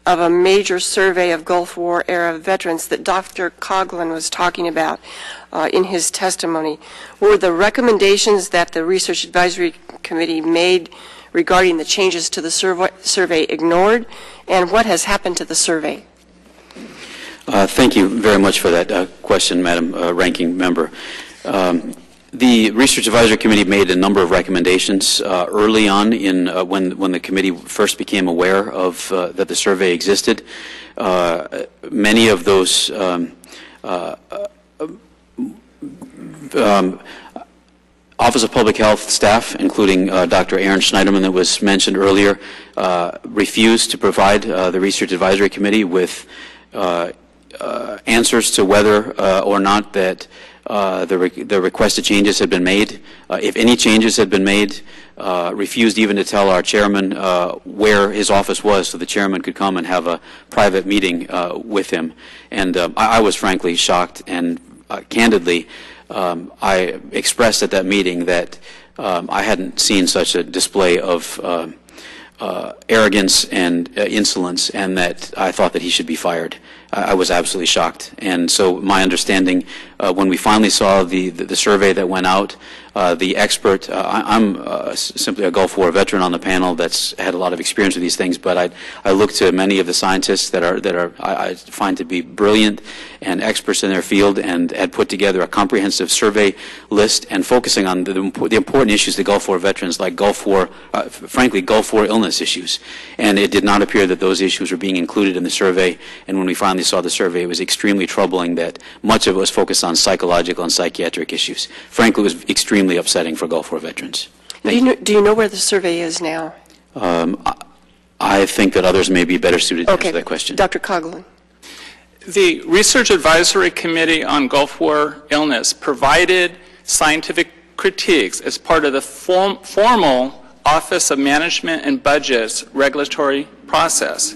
of a major survey of Gulf War era veterans that Dr. Coughlin was talking about in his testimony? Were the recommendations that the Research Advisory Committee made regarding the changes to the survey ignored? And what has happened to the survey? Thank you very much for that question, Madam Ranking Member. The Research Advisory Committee made a number of recommendations early on in when the committee first became aware of that the survey existed. Many of those Office of Public Health staff, including Dr. Aaron Schneiderman that was mentioned earlier, refused to provide the Research Advisory Committee with answers to whether or not that the requested changes had been made, if any changes had been made, refused even to tell our chairman where his office was so the chairman could come and have a private meeting with him. And I was frankly shocked, and candidly, I expressed at that meeting that I hadn't seen such a display of arrogance and insolence, and that I thought that he should be fired. I was absolutely shocked. And so my understanding, when we finally saw the survey that went out, the expert, I'm simply a Gulf War veteran on the panel that's had a lot of experience with these things, but I look to many of the scientists that I find to be brilliant and experts in their field, and had put together a comprehensive survey list and focusing on the important issues to Gulf War veterans, like Gulf War, frankly, Gulf War illness issues. And it did not appear that those issues were being included in the survey. And when we finally saw the survey, it was extremely troubling that much of it was focused on psychological and psychiatric issues. Frankly, it was extremely upsetting for Gulf War veterans. Do you know where the survey is now? I think that others may be better suited to answer that question. Dr. Coughlin. The Research Advisory Committee on Gulf War Illness provided scientific critiques as part of the formal Office of Management and Budget's regulatory process.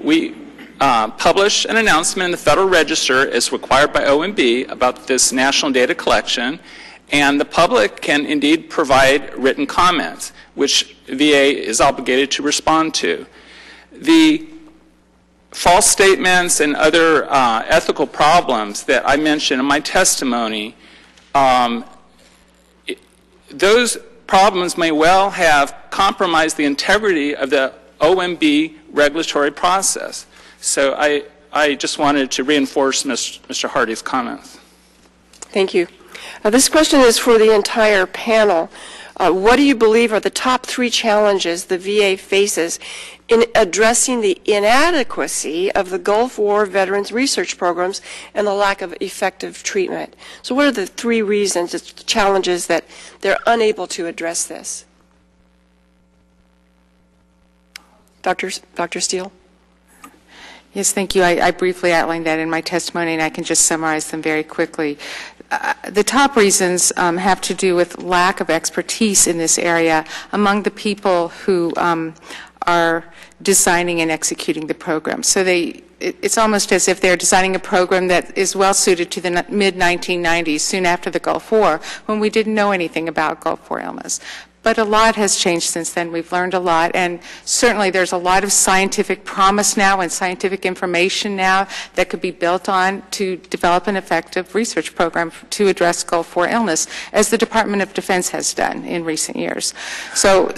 We published an announcement in the Federal Register as required by OMB about this national data collection, and the public can indeed provide written comments, which VA is obligated to respond to. The false statements and other ethical problems that I mentioned in my testimony, those problems may well have compromised the integrity of the OMB regulatory process. So I just wanted to reinforce Mr. Hardy's comments. Thank you. This question is for the entire panel. What do you believe are the top 3 challenges the VA faces in addressing the inadequacy of the Gulf War veterans research programs and the lack of effective treatment? So what are the 3 reasons, challenges that they're unable to address this? Dr. Steele? Yes, thank you. I briefly outlined that in my testimony, and I can just summarize them very quickly. The top reasons have to do with lack of expertise in this area among the people who are designing and executing the program. So it's almost as if they're designing a program that is well suited to the mid-1990s, soon after the Gulf War, when we didn't know anything about Gulf War illness. But a lot has changed since then. We've learned a lot, and certainly there's a lot of scientific promise now and scientific information now that could be built on to develop an effective research program to address Gulf War illness, as the Department of Defense has done in recent years. So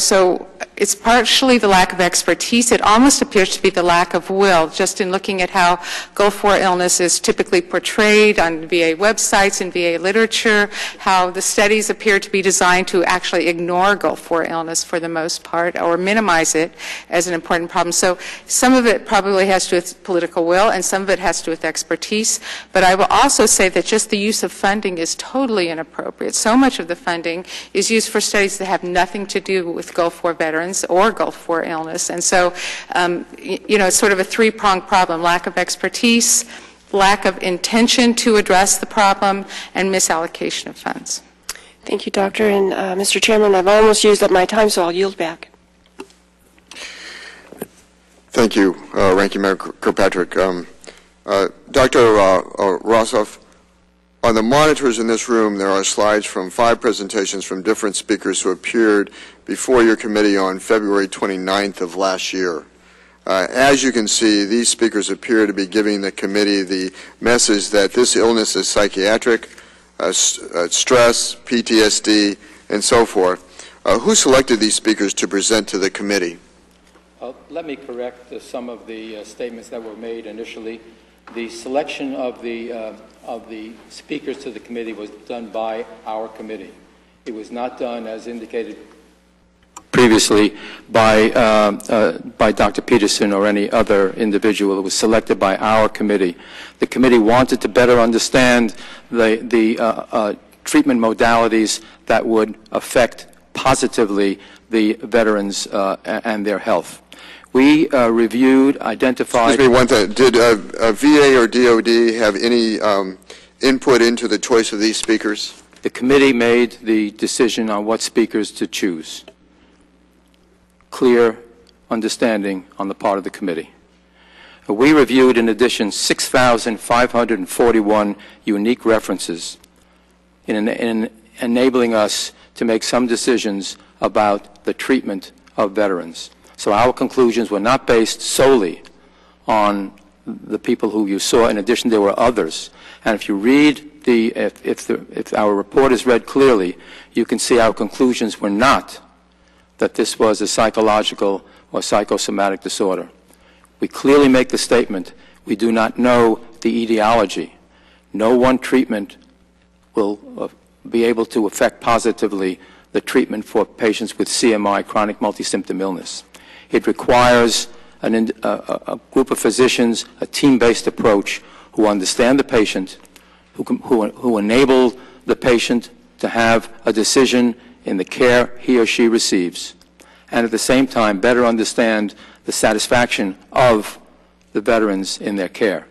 it's partially the lack of expertise. It almost appears to be the lack of will, just in looking at how Gulf War illness is typically portrayed on VA websites and VA literature, how the studies appear to be designed to actually ignore Gulf War illness for the most part, or minimize it as an important problem. So some of it probably has to do with political will, and some of it has to do with expertise. But I will also say that just the use of funding is totally inappropriate. So much of the funding is used for studies that have nothing to do with Gulf War veterans or Gulf War illness. And so, you know, it's sort of a 3-pronged problem: lack of expertise, lack of intention to address the problem, and misallocation of funds. Thank you, Doctor. And Mr. Chairman, I've almost used up my time, so I'll yield back. Thank you, Ranking Member Kirkpatrick. Dr. Rossoff, on the monitors in this room, there are slides from 5 presentations from different speakers who appeared before your committee on February 29th of last year. As you can see, these speakers appear to be giving the committee the message that this illness is psychiatric, stress, PTSD, and so forth. Who selected these speakers to present to the committee? Let me correct some of the statements that were made initially. The selection of the speakers to the committee was done by our committee. It was not done, as indicated previously, by Dr. Peterson or any other individual. It was selected by our committee. The committee wanted to better understand the treatment modalities that would affect positively the veterans and their health. We reviewed, identified... Excuse me, one thing. Did VA or DOD have any input into the choice of these speakers? The committee made the decision on what speakers to choose. Clear understanding on the part of the committee. We reviewed, in addition, 6,541 unique references in enabling us to make some decisions about the treatment of veterans. So our conclusions were not based solely on the people who you saw. In addition, there were others. And if you read if our report is read clearly, you can see our conclusions were not that this was a psychological or psychosomatic disorder. We clearly make the statement, we do not know the etiology. No one treatment will be able to affect positively the treatment for patients with CMI, chronic multi-symptom illness. It requires a group of physicians, a team-based approach, who understand the patient, who enable the patient to have a decision in the care he or she receives, and at the same time better understand the satisfaction of the veterans in their care.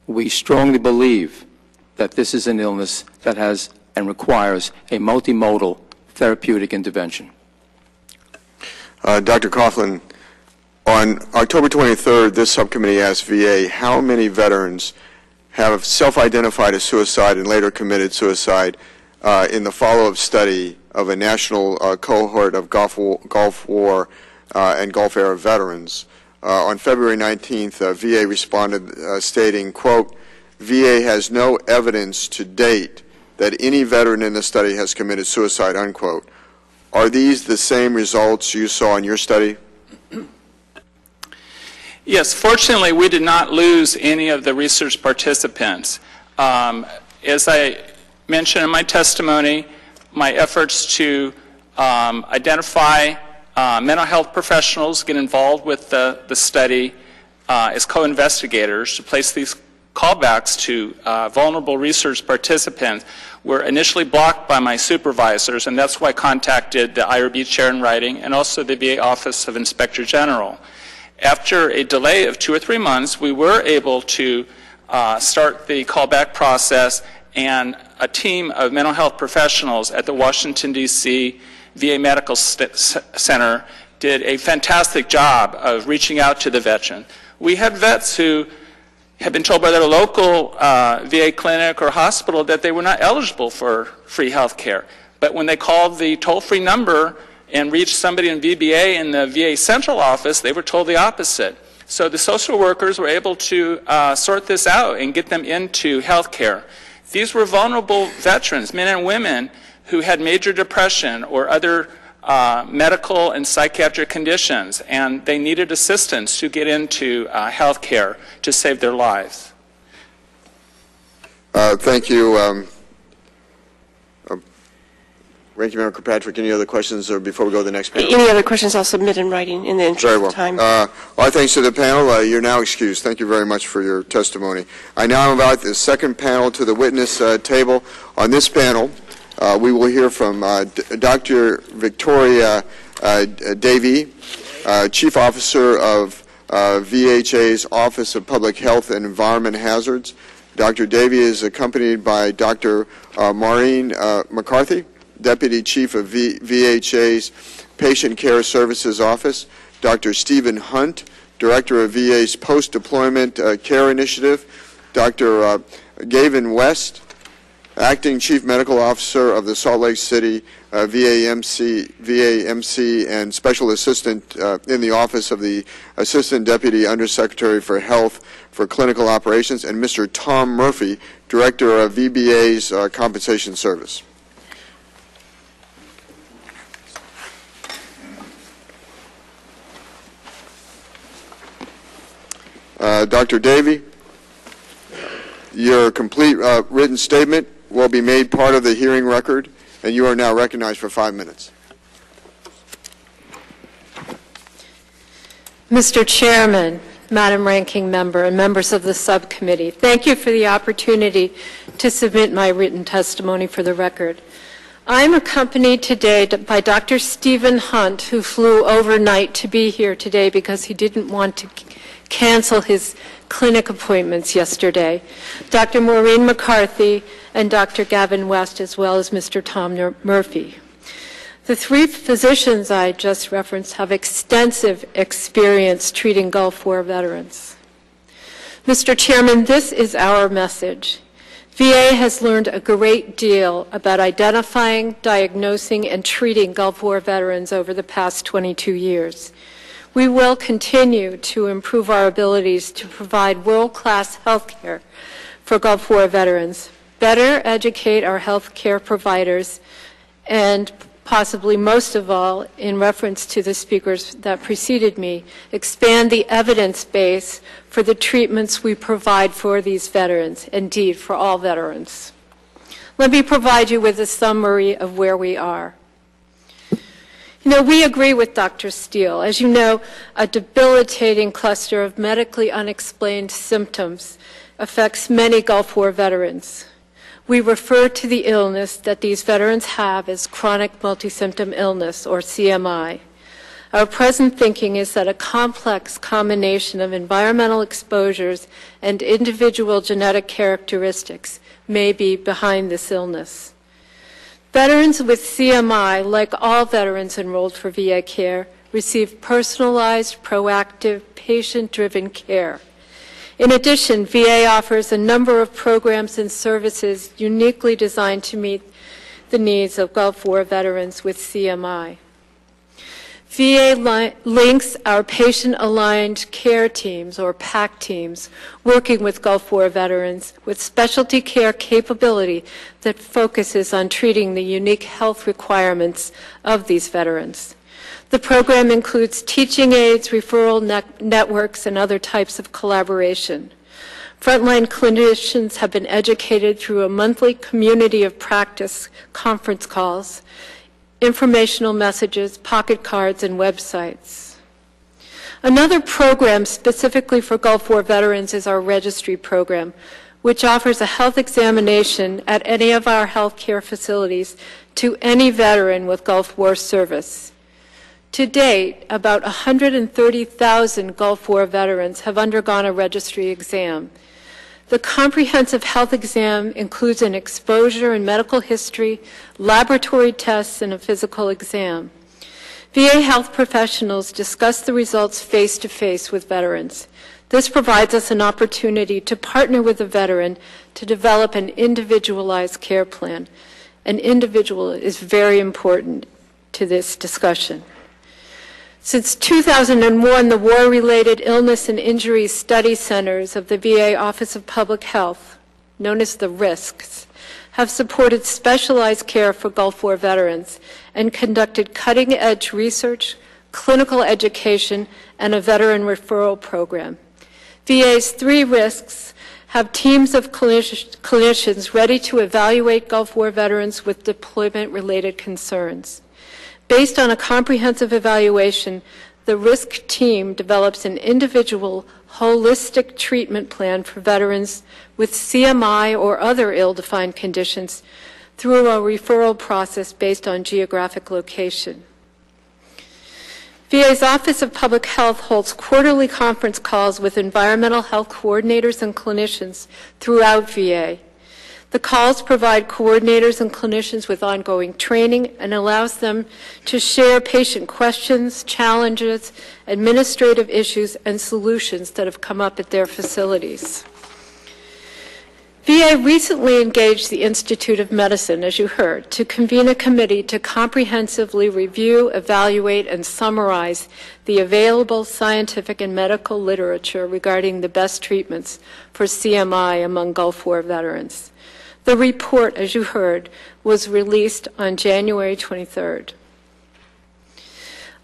We strongly believe that this is an illness that has and requires a multimodal therapeutic intervention. Dr. Coughlin, on October 23rd, this subcommittee asked VA how many veterans have self-identified as suicide and later committed suicide in the follow-up study of a national cohort of Gulf War and Gulf era veterans. On February 19th, VA responded stating, quote, VA has no evidence to date that any veteran in the study has committed suicide, unquote. Are these the same results you saw in your study? Yes, fortunately, we did not lose any of the research participants. As I mentioned in my testimony, my efforts to identify mental health professionals, get involved with the study as co-investigators to place these callbacks to vulnerable research participants were initially blocked by my supervisors, and that's why I contacted the IRB chair in writing and also the VA Office of Inspector General. After a delay of 2 or 3 months, we were able to start the callback process, and a team of mental health professionals at the Washington, D.C. VA Medical Center did a fantastic job of reaching out to the veteran. We had vets who had been told by their local VA clinic or hospital that they were not eligible for free health care. But when they called the toll-free number and reached somebody in VBA in the VA central office, they were told the opposite. So the social workers were able to sort this out and get them into health care. These were vulnerable veterans, men and women, who had major depression or other medical and psychiatric conditions, and they needed assistance to get into health care to save their lives. Thank you. Ranking Member Kirkpatrick, any other questions or before we go to the next panel? Any other questions I'll submit in writing in the interest of time. Our thanks to the panel. You're now excused. Thank you very much for your testimony. I now invite the second panel to the witness table. On this panel, we will hear from Dr. Victoria Davey, Chief Officer of VHA's Office of Public Health and Environment Hazards. Dr. Davey is accompanied by Dr. Maureen McCarthy, Deputy Chief of VHA's Patient Care Services Office, Dr. Stephen Hunt, Director of VA's Post-Deployment Care Initiative, Dr. Gavin West, Acting Chief Medical Officer of the Salt Lake City VAMC and Special Assistant in the Office of the Assistant Deputy Undersecretary for Health for Clinical Operations, and Mr. Tom Murphy, Director of VBA's Compensation Service. Dr. Davey, your complete written statement will be made part of the hearing record, and you are now recognized for 5 minutes. Mr. Chairman, Madam Ranking Member, and members of the subcommittee, thank you for the opportunity to submit my written testimony for the record. I'm accompanied today by Dr. Stephen Hunt, who flew overnight to be here today because he didn't want to cancel his clinic appointments yesterday, Dr. Maureen McCarthy, and Dr. Gavin West, as well as Mr. Tom Murphy. The three physicians I just referenced have extensive experience treating Gulf War veterans. Mr. Chairman, this is our message. VA has learned a great deal about identifying, diagnosing, and treating Gulf War veterans over the past 22 years. We will continue to improve our abilities to provide world-class health care for Gulf War veterans, better educate our health care providers, and possibly most of all, in reference to the speakers that preceded me, expand the evidence base for the treatments we provide for these veterans, indeed for all veterans. Let me provide you with a summary of where we are. We agree with Dr. Steele. As you know, a debilitating cluster of medically unexplained symptoms affects many Gulf War veterans. We refer to the illness that these veterans have as chronic multisymptom illness, or CMI. Our present thinking is that a complex combination of environmental exposures and individual genetic characteristics may be behind this illness. Veterans with CMI, like all veterans enrolled for VA care, receive personalized, proactive, patient-driven care. In addition, VA offers a number of programs and services uniquely designed to meet the needs of Gulf War veterans with CMI. VA links our patient-aligned care teams, or PAC teams, working with Gulf War veterans with specialty care capability that focuses on treating the unique health requirements of these veterans. The program includes teaching aids, referral networks, and other types of collaboration. Frontline clinicians have been educated through a monthly community of practice conference calls, informational messages, pocket cards, and websites. Another program specifically for Gulf War veterans is our registry program, which offers a health examination at any of our health care facilities to any veteran with Gulf War service. To date, about 130,000 Gulf War veterans have undergone a registry exam. The comprehensive health exam includes an exposure and medical history, laboratory tests, and a physical exam. VA health professionals discuss the results face-to-face with veterans. This provides us an opportunity to partner with the veteran to develop an individualized care plan. An individual is very important to this discussion. Since 2001, the War-Related Illness and Injury Study Centers of the VA Office of Public Health, known as the RISCs, have supported specialized care for Gulf War veterans and conducted cutting-edge research, clinical education, and a veteran referral program. VA's three RISCs have teams of clinicians ready to evaluate Gulf War veterans with deployment-related concerns. Based on a comprehensive evaluation, the RISC team develops an individual, holistic treatment plan for veterans with CMI or other ill-defined conditions through a referral process based on geographic location. VA's Office of Public Health holds quarterly conference calls with environmental health coordinators and clinicians throughout VA. The calls provide coordinators and clinicians with ongoing training and allows them to share patient questions, challenges, administrative issues, and solutions that have come up at their facilities. VA recently engaged the Institute of Medicine, as you heard, to convene a committee to comprehensively review, evaluate, and summarize the available scientific and medical literature regarding the best treatments for CMI among Gulf War veterans. The report, as you heard, was released on January 23rd.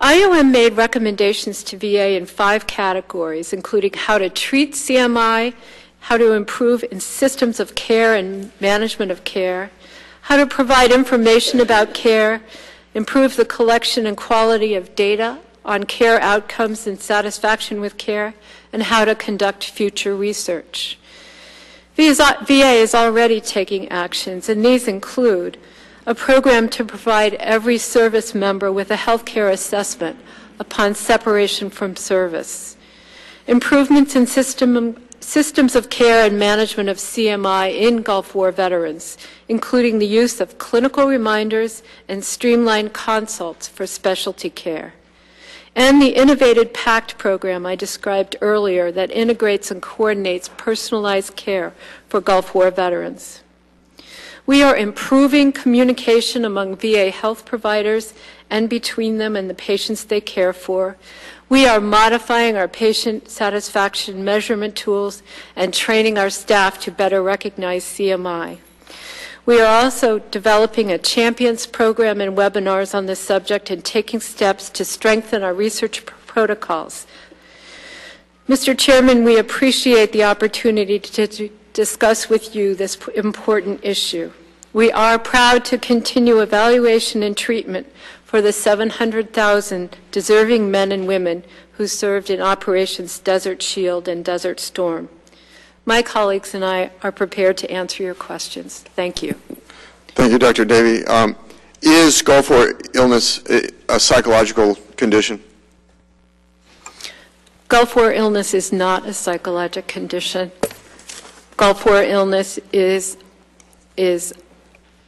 IOM made recommendations to VA in 5 categories, including how to treat CMI, how to improve in systems of care and management of care, how to provide information about care, improve the collection and quality of data on care outcomes and satisfaction with care, and how to conduct future research. VA is already taking actions, and these include a program to provide every service member with a health care assessment upon separation from service, improvements in systems of care and management of CMI in Gulf War veterans, including the use of clinical reminders and streamlined consults for specialty care, and the innovative PACT program I described earlier that integrates and coordinates personalized care for Gulf War veterans. We are improving communication among VA health providers and between them and the patients they care for. We are modifying our patient satisfaction measurement tools and training our staff to better recognize CMI. We are also developing a champions program and webinars on this subject and taking steps to strengthen our research protocols. Mr. Chairman, we appreciate the opportunity to discuss with you this important issue. We are proud to continue evaluation and treatment for the 700,000 deserving men and women who served in Operations Desert Shield and Desert Storm. My colleagues and I are prepared to answer your questions. Thank you. Thank you, Dr. Davey. Is Gulf War illness a psychological condition? Gulf War illness is not a psychological condition. Gulf War illness is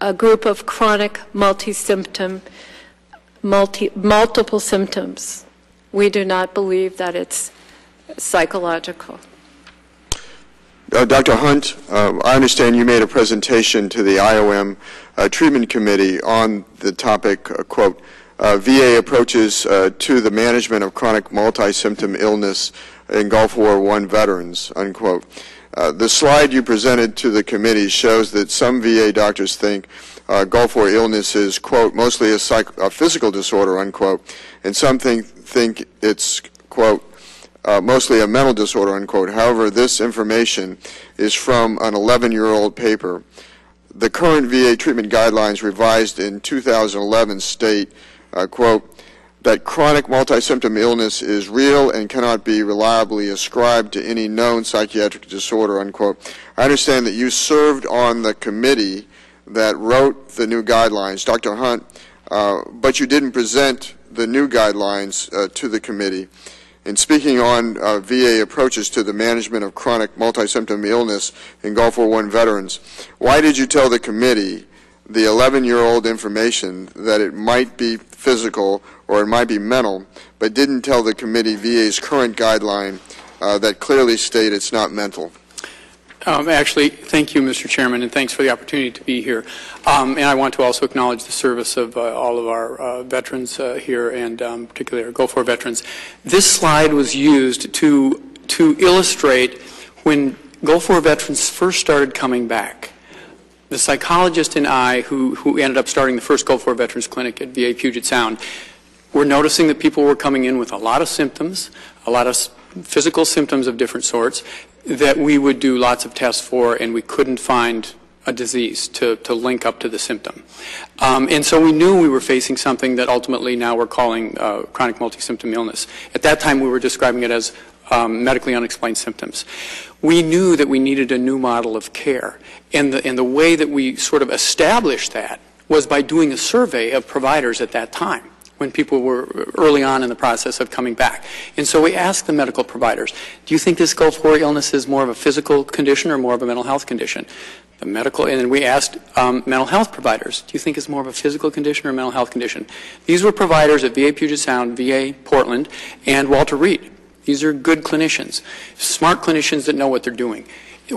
a group of chronic multi-symptom, multiple symptoms. We do not believe that it's psychological. Dr. Hunt, I understand you made a presentation to the IOM Treatment Committee on the topic, quote, VA approaches to the management of chronic multi-symptom illness in Gulf War I veterans, unquote. The slide you presented to the committee shows that some VA doctors think Gulf War illness is, quote, mostly a physical disorder, unquote, and some think it's, quote, mostly a mental disorder, unquote. However, this information is from an 11-year-old paper. The current VA treatment guidelines revised in 2011 state, quote, that chronic multi-symptom illness is real and cannot be reliably ascribed to any known psychiatric disorder, unquote. I understand that you served on the committee that wrote the new guidelines, Dr. Hunt, but you didn't present the new guidelines to the committee. In speaking on VA approaches to the management of chronic multi-symptom illness in Gulf War I veterans, why did you tell the committee the 11-year-old information that it might be physical or it might be mental, but didn't tell the committee VA's current guideline that clearly state it's not mental? Actually, thank you, Mr. Chairman, and thanks for the opportunity to be here. And I want to also acknowledge the service of all of our veterans here, and particularly our Gulf War veterans. This slide was used to illustrate when Gulf War veterans first started coming back. The psychologist and I, who ended up starting the first Gulf War Veterans Clinic at VA Puget Sound, were noticing that people were coming in with a lot of symptoms, a lot of physical symptoms of different sorts, that we would do lots of tests for, and we couldn't find a disease to link up to the symptom. And so we knew we were facing something that ultimately now we're calling chronic multi-symptom illness. At that time, we were describing it as medically unexplained symptoms. We knew that we needed a new model of care, and the way that we sort of established that was by doing a survey of providers at that time, when people were early on in the process of coming back. And so we asked the medical providers, do you think this Gulf War illness is more of a physical condition or more of a mental health condition? And we asked mental health providers, do you think it's more of a physical condition or a mental health condition? These were providers at VA Puget Sound, VA Portland, and Walter Reed. These are good clinicians, smart clinicians that know what they're doing.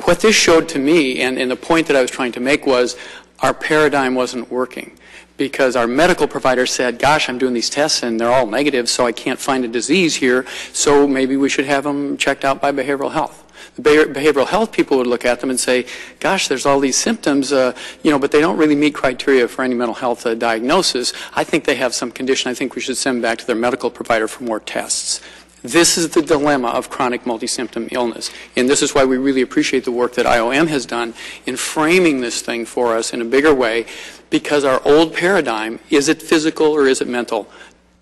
What this showed to me, and the point that I was trying to make, was our paradigm wasn't working, because our medical provider said, gosh, I'm doing these tests and they're all negative, so I can't find a disease here, so maybe we should have them checked out by behavioral health. The behavioral health people would look at them and say, gosh, there's all these symptoms, but they don't really meet criteria for any mental health diagnosis. I think they have some condition. I think we should send them back to their medical provider for more tests. This is the dilemma of chronic multi-symptom illness, and this is why we really appreciate the work that IOM has done in framing this thing for us in a bigger way, because our old paradigm, is it physical or is it mental,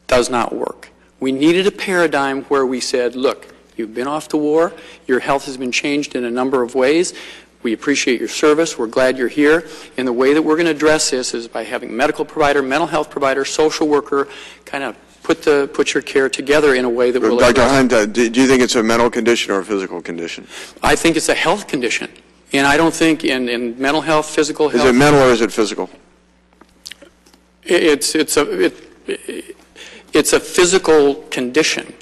does not work. We needed a paradigm where we said, look, you've been off to war, your health has been changed in a number of ways, We appreciate your service. We're glad you're here. And the way that we're going to address this is by having a medical provider, mental health provider, social worker, kind of put your care together in a way that will Dr. Hunt, do you think it's a mental condition or a physical condition? I think it's a health condition. And I don't think in mental health, physical health. Is it mental or is it physical? It's a physical condition.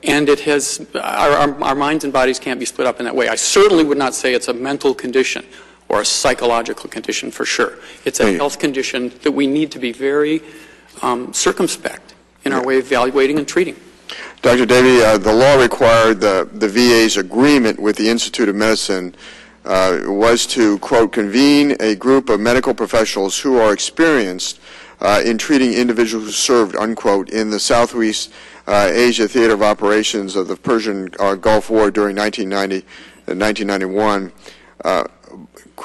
And it has, our minds and bodies can't be split up in that way. I certainly would not say it's a mental condition or a psychological condition for sure. It's a health condition that we need to be very circumspect in our way of evaluating and treating. Dr. Davey, the law required the VA's agreement with the Institute of Medicine was to, quote, convene a group of medical professionals who are experienced in treating individuals who served, unquote, in the Southeast Asia Theater of Operations of the Persian Gulf War during 1990 and 1991,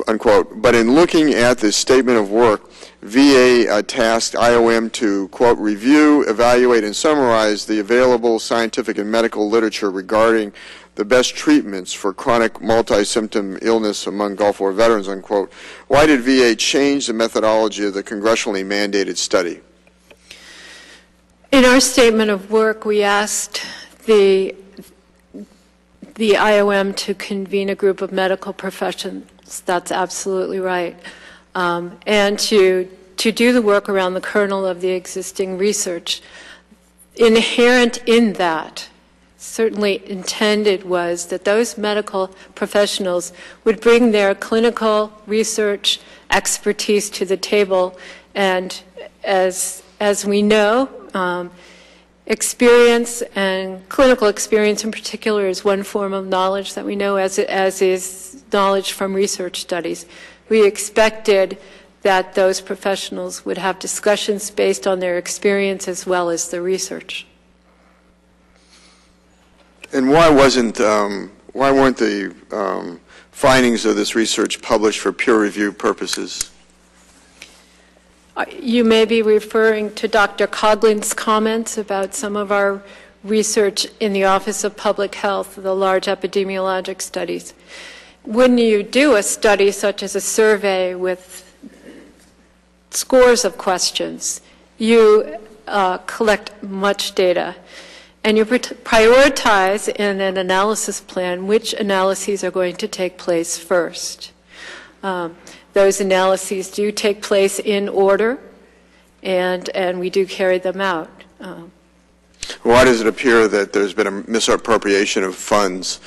unquote. But in looking at this statement of work, VA tasked IOM to, quote, review, evaluate, and summarize the available scientific and medical literature regarding the best treatments for chronic multi-symptom illness among Gulf War veterans, unquote. Why did VA change the methodology of the congressionally mandated study? In our statement of work, we asked the IOM to convene a group of medical professionals. That's absolutely right. And to do the work around the kernel of the existing research. Inherent in that, certainly intended, was that those medical professionals would bring their clinical research expertise to the table, and as we know, experience, and clinical experience in particular, is one form of knowledge that we know, as is knowledge from research studies. We expected that those professionals would have discussions based on their experience as well as the research. And why weren't the findings of this research published for peer review purposes? You may be referring to Dr. Coughlin's comments about some of our research in the Office of Public Health, the large epidemiologic studies. When you do a study such as a survey with scores of questions, you collect much data, and you prioritize in an analysis plan which analyses are going to take place first. Those analyses do take place in order, and we do carry them out. Why does it appear that there's been a misappropriation of funds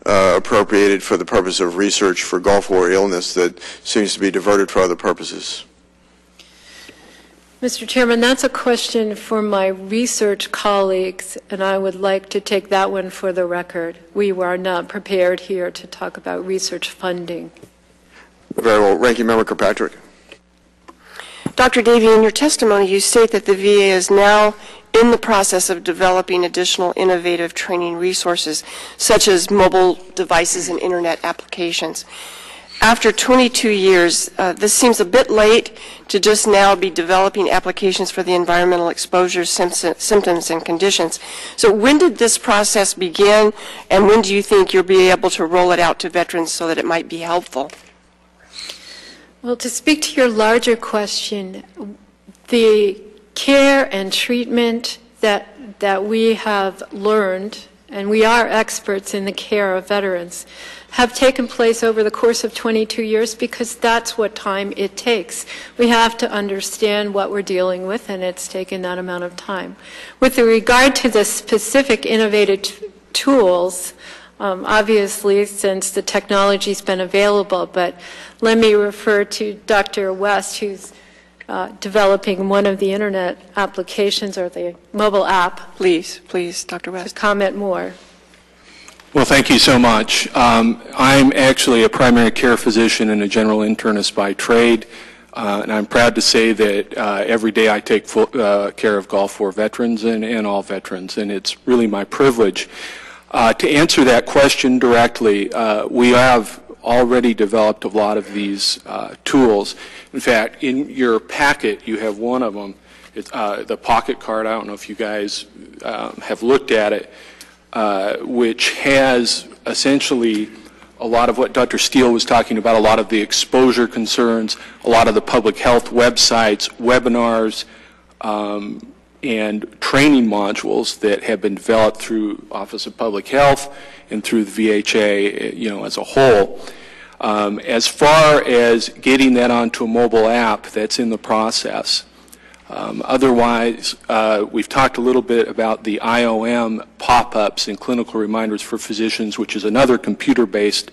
appropriated for the purpose of research for Gulf War illness that seems to be diverted for other purposes? Mr. Chairman, that's a question for my research colleagues, and I would like to take that one for the record. We are not prepared here to talk about research funding. Very well. Ranking Member Kirkpatrick. Dr. Davey, in your testimony, you state that the VA is now in the process of developing additional innovative training resources, such as mobile devices and internet applications. After 22 years, this seems a bit late to just now be developing applications for the environmental exposure symptoms and conditions. So when did this process begin, and when do you think you'll be able to roll it out to veterans so that it might be helpful? Well, to speak to your larger question, the care and treatment that we have learned, and we are experts in the care of veterans, have taken place over the course of 22 years because that's what time it takes. We have to understand what we're dealing with, and it's taken that amount of time. With regard to the specific innovative tools, obviously, since the technology's been available, but let me refer to Dr. West, who's developing one of the internet applications or the mobile app. Please, Dr. West. To comment more. Well, thank you so much. I'm actually a primary care physician and a general internist by trade, and I'm proud to say that every day I take full care of Gulf War veterans and all veterans, and it's really my privilege. To answer that question directly, we have already developed a lot of these tools. In fact, in your packet, you have one of them. It's the pocket card. I don't know if you guys have looked at it, which has essentially a lot of what Dr. Steele was talking about, a lot of the exposure concerns, a lot of the public health websites, webinars, and training modules that have been developed through Office of Public Health and through the VHA, as a whole. As far as getting that onto a mobile app, that's in the process. Otherwise, we've talked a little bit about the IOM pop-ups and clinical reminders for physicians, which is another computer-based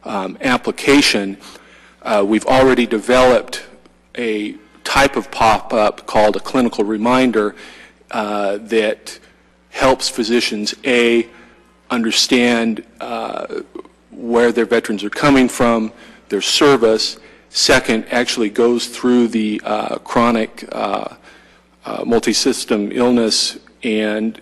application. We've already developed a type of pop-up called a clinical reminder that helps physicians, understand where their veterans are coming from, their service. Second, actually goes through the chronic multi-system illness and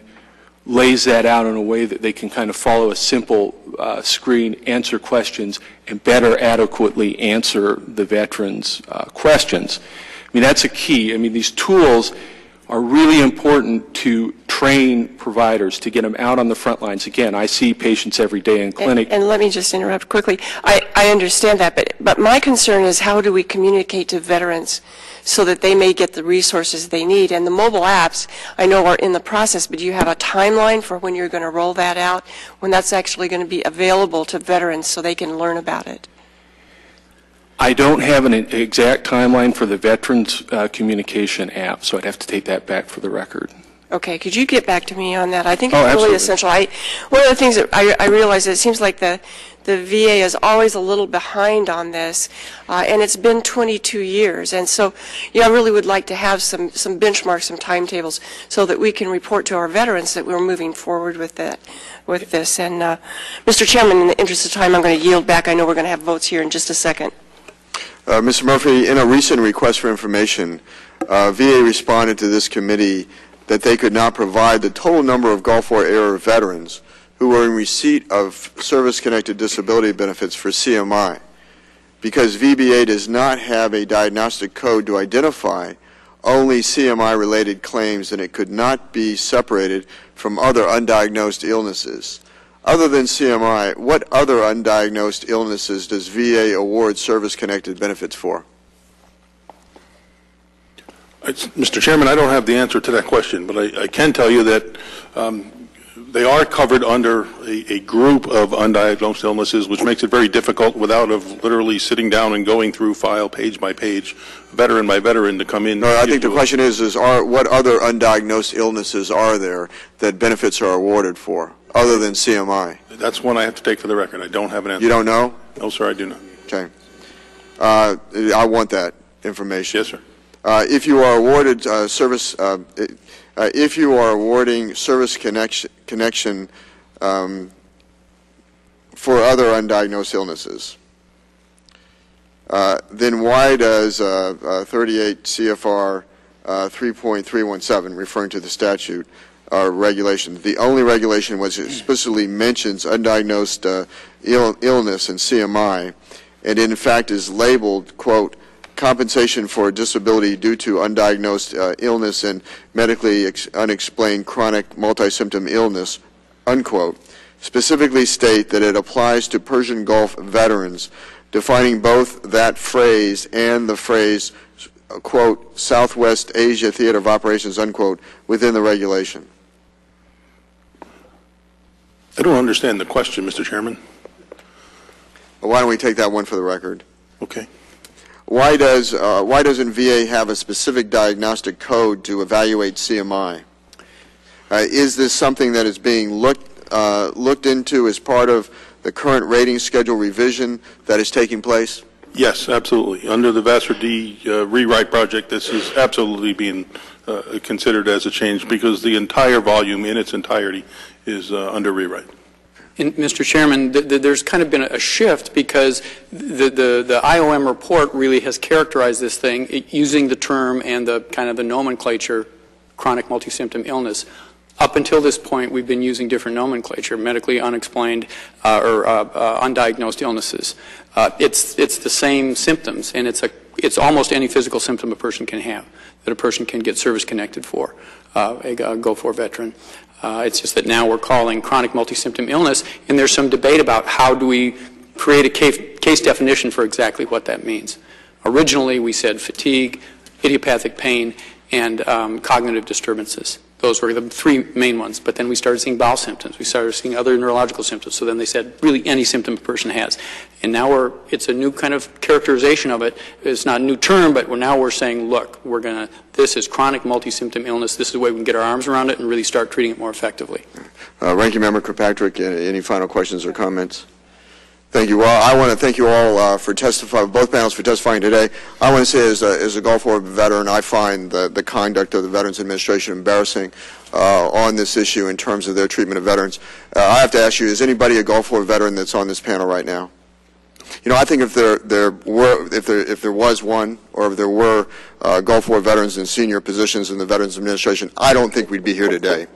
lays that out in a way that they can kind of follow a simple screen, answer questions, and better adequately answer the veterans' questions. I mean, that's a key. I mean, these tools are really important to train providers, to get them out on the front lines. Again, I see patients every day in clinic. And let me just interrupt quickly. I understand that, but my concern is how do we communicate to veterans so that they may get the resources they need? And the mobile apps, I know, are in the process, but do you have a timeline for when you're going to roll that out, when that's actually going to be available to veterans so they can learn about it? I don't have an exact timeline for the Veterans Communication app, so I'd have to take that back for the record. Okay, could you get back to me on that? I think Oh, it's really absolutely. essential. One of the things that I realize is it seems like the VA is always a little behind on this, and it's been 22 years. And so, I really would like to have some benchmarks, some timetables, so that we can report to our veterans that we're moving forward with this. And Mr. Chairman, in the interest of time, I'm going to yield back. I know we're going to have votes here in just a second. Mr. Murphy, in a recent request for information, VA responded to this committee that they could not provide the total number of Gulf War era veterans who were in receipt of service-connected disability benefits for CMI because VBA does not have a diagnostic code to identify only CMI-related claims, and it could not be separated from other undiagnosed illnesses. Other than CMI, what other undiagnosed illnesses does VA award service-connected benefits for? Mr. Chairman, I don't have the answer to that question, but I can tell you that they are covered under a group of undiagnosed illnesses, which makes it very difficult without literally sitting down and going through file page by page, veteran by veteran to come in. No, I think the question is what other undiagnosed illnesses are there that benefits are awarded for, other than CMI? That's one I have to take for the record. I don't have an answer. You don't know? No, sir, I do not. Okay. I want that information. Yes, sir. If you are awarded if you are awarding service connection for other undiagnosed illnesses, then why does 38 CFR 3.317, referring to the statute, regulation, the only regulation which explicitly mentions undiagnosed illness and CMI, and in fact is labeled, quote, compensation for disability due to undiagnosed illness and medically unexplained chronic multi-symptom illness, unquote, specifically state that it applies to Persian Gulf veterans, defining both that phrase and the phrase, quote, Southwest Asia Theater of Operations, unquote, within the regulation? I don't understand the question, Mr. Chairman. Well, why don't we take that one for the record? Okay. Why doesn't VA have a specific diagnostic code to evaluate CMI? Is this something that is being looked into as part of the current rating schedule revision that is taking place? Yes, absolutely. Under the Vassar D rewrite project, this is absolutely being considered as a change because the entire volume in its entirety is under rewrite. And Mr. Chairman, there's kind of been a shift because the IOM report really has characterized this thing using the term and the kind of the nomenclature, chronic multi-symptom illness. Up until this point, we've been using different nomenclature, medically unexplained or undiagnosed illnesses. It's the same symptoms, and it's almost any physical symptom a person can have that a person can get service connected for, a Gulf War veteran. It's just that now we're calling chronic multi-symptom illness, and there's some debate about how do we create a case definition for exactly what that means. Originally, we said fatigue, idiopathic pain, and cognitive disturbances. Those were the three main ones. But then we started seeing bowel symptoms. We started seeing other neurological symptoms. So then they said really any symptom a person has. And now it's a new kind of characterization of it. It's not a new term, but we're saying, look, this is chronic multi-symptom illness. This is the way we can get our arms around it and really start treating it more effectively. Ranking Member Kirkpatrick, any final questions or comments? Thank you all. I want to thank you all for testifying, both panels for testifying today. I want to say as a Gulf War veteran, I find the conduct of the Veterans Administration embarrassing on this issue in terms of their treatment of veterans. I have to ask you, is anybody a Gulf War veteran that's on this panel right now? You know, I think if there was one, or if there were Gulf War veterans in senior positions in the Veterans Administration, I don't think we'd be here today.